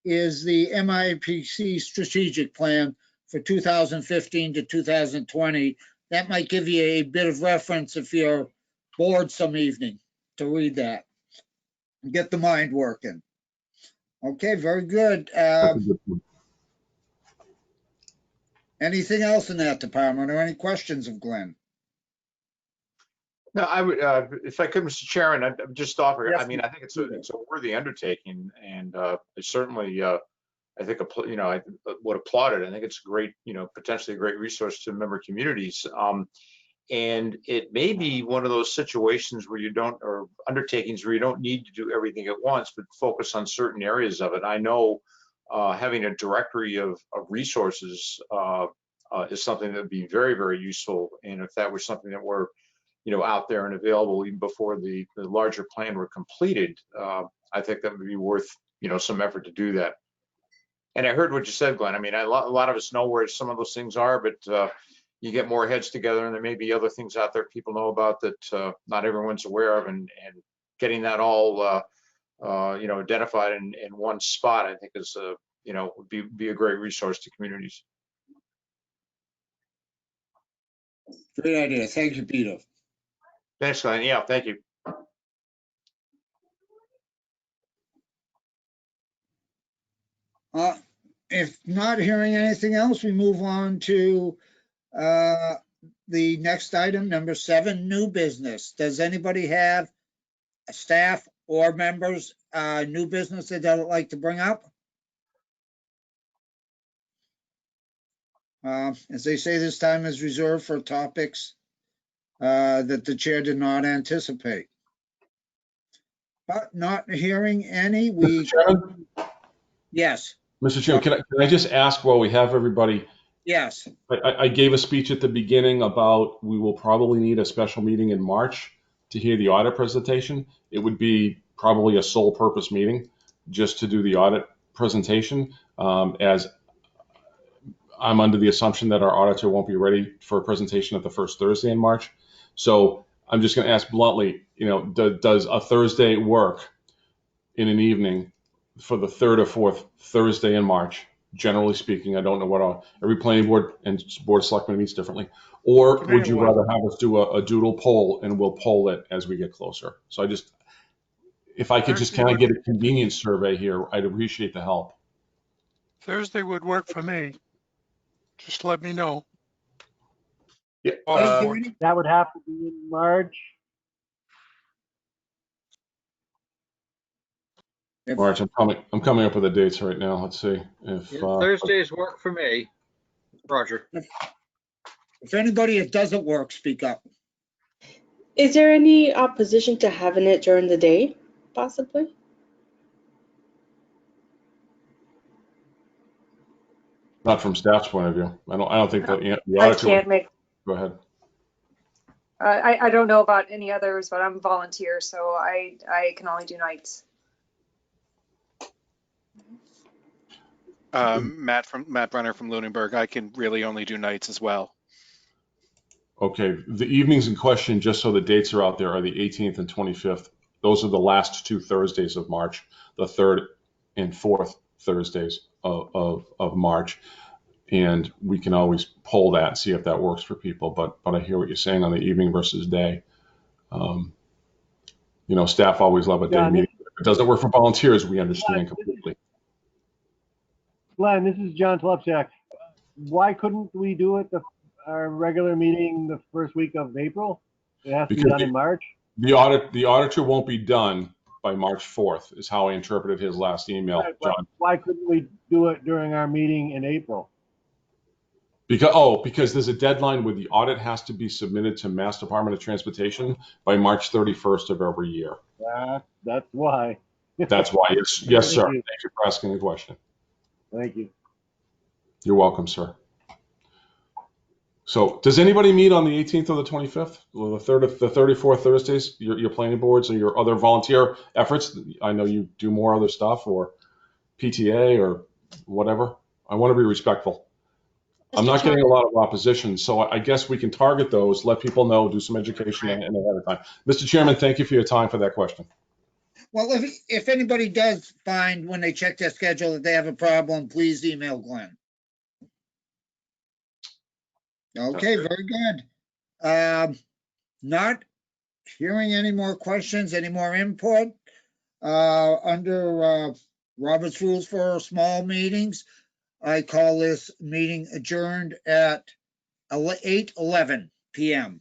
is the MIPC strategic plan for 2015 to 2020. That might give you a bit of reference if you're bored some evening to read that and get the mind working. Okay, very good. Anything else in that department or any questions of Glenn? No, I would, if I could, Mr. Chairman, I'd just offer, Yes, I mean, I think it's a worthy undertaking, and certainly, I think, I would applaud it. I think it's a great, potentially a great resource to member communities. And it may be one of those situations where or undertakings where you don't need to do everything at once, but focus on certain areas of it. I know having a directory of resources is something that would be very, very useful. And if that was something that were, out there and available even before the larger plan were completed, I think that would be worth, some effort to do that. And I heard what you said, Glenn. I mean, a lot of us know where some of those things are, but you get more heads together and there may be other things out there people know about that not everyone's aware of, and getting that all, identified in one spot, I think is, would be a great resource to communities. Great idea. Thank you, Peter. Thanks, Glenn. Yeah, thank you. If not hearing anything else, we move on to the next item, number 7, new business. Does anybody have staff or members, new business that they'd like to bring up? As they say, this time is reserved for topics that the chair did not anticipate. But not hearing any, Mr. Chairman? Yes. Mr. Chairman, can I just ask while we have everybody? Yes. I gave a speech at the beginning about we will probably need a special meeting in March to hear the audit presentation. It would be probably a sole purpose meeting just to do the audit presentation, as I'm under the assumption that our auditor won't be ready for a presentation at the first Thursday in March. So I'm just going to ask bluntly, does a Thursday work in an evening for the 3rd or 4th Thursday in March? Generally speaking, I don't know what every planning board and board of selectmen meets differently. Or would you rather have us do a doodle poll and we'll poll it as we get closer? So if I could just kind of get a convenience survey here, I'd appreciate the help. Thursday would work for me. Just let me know. Yeah, that would have to be in March. March, I'm coming up with the dates right now. Let's see if Thursdays work for me. Roger. If anybody it doesn't work, speak up. Is there any opposition to having it during the day, possibly? not from staff's point of view. I don't think that the I auditor. can't make, Go ahead. I don't know about any others, but I'm a volunteer, so I can only do nights. Matt Brenner from Lunenburg. I can really only do nights as well. Okay, the evenings in question, just so the dates are out there, are the 18th and 25th. Those are the last two Thursdays of March, the 3rd and 4th Thursdays of March. And we can always poll that and see if that works for people. But I hear what you're saying on the evening versus day. You know, staff always love a day meeting. If it doesn't work for volunteers, we understand completely. Glenn, this is John Tlepchak. Why couldn't we do it our regular meeting the first week of April? It has to be Because done in March. The auditor won't be done by March 4th, is how I interpreted his last email, Right, but John. why couldn't we do it during our meeting in April? Because there's a deadline where the audit has to be submitted to Mass Department of Transportation by March 31st of every year. That's why. That's why. Yes, sir. Thank you. Thank you for asking the question. Thank you. You're welcome, sir. So does anybody meet on the 18th or the 25th? Or the 34 Thursdays, your planning boards or your other volunteer efforts? I know you do more other stuff or PTA or whatever. I want to be respectful. I'm not getting a lot of opposition, so I guess we can target those, let people know, do some education and ahead of time. Mr. Chairman, thank you for your time for that question. Well, if anybody does find when they check their schedule that they have a problem, please email Glenn. Okay, very good. Not hearing any more questions, any more input. Under Robert's Rules for Small Meetings, I call this meeting adjourned at 8:11 p.m.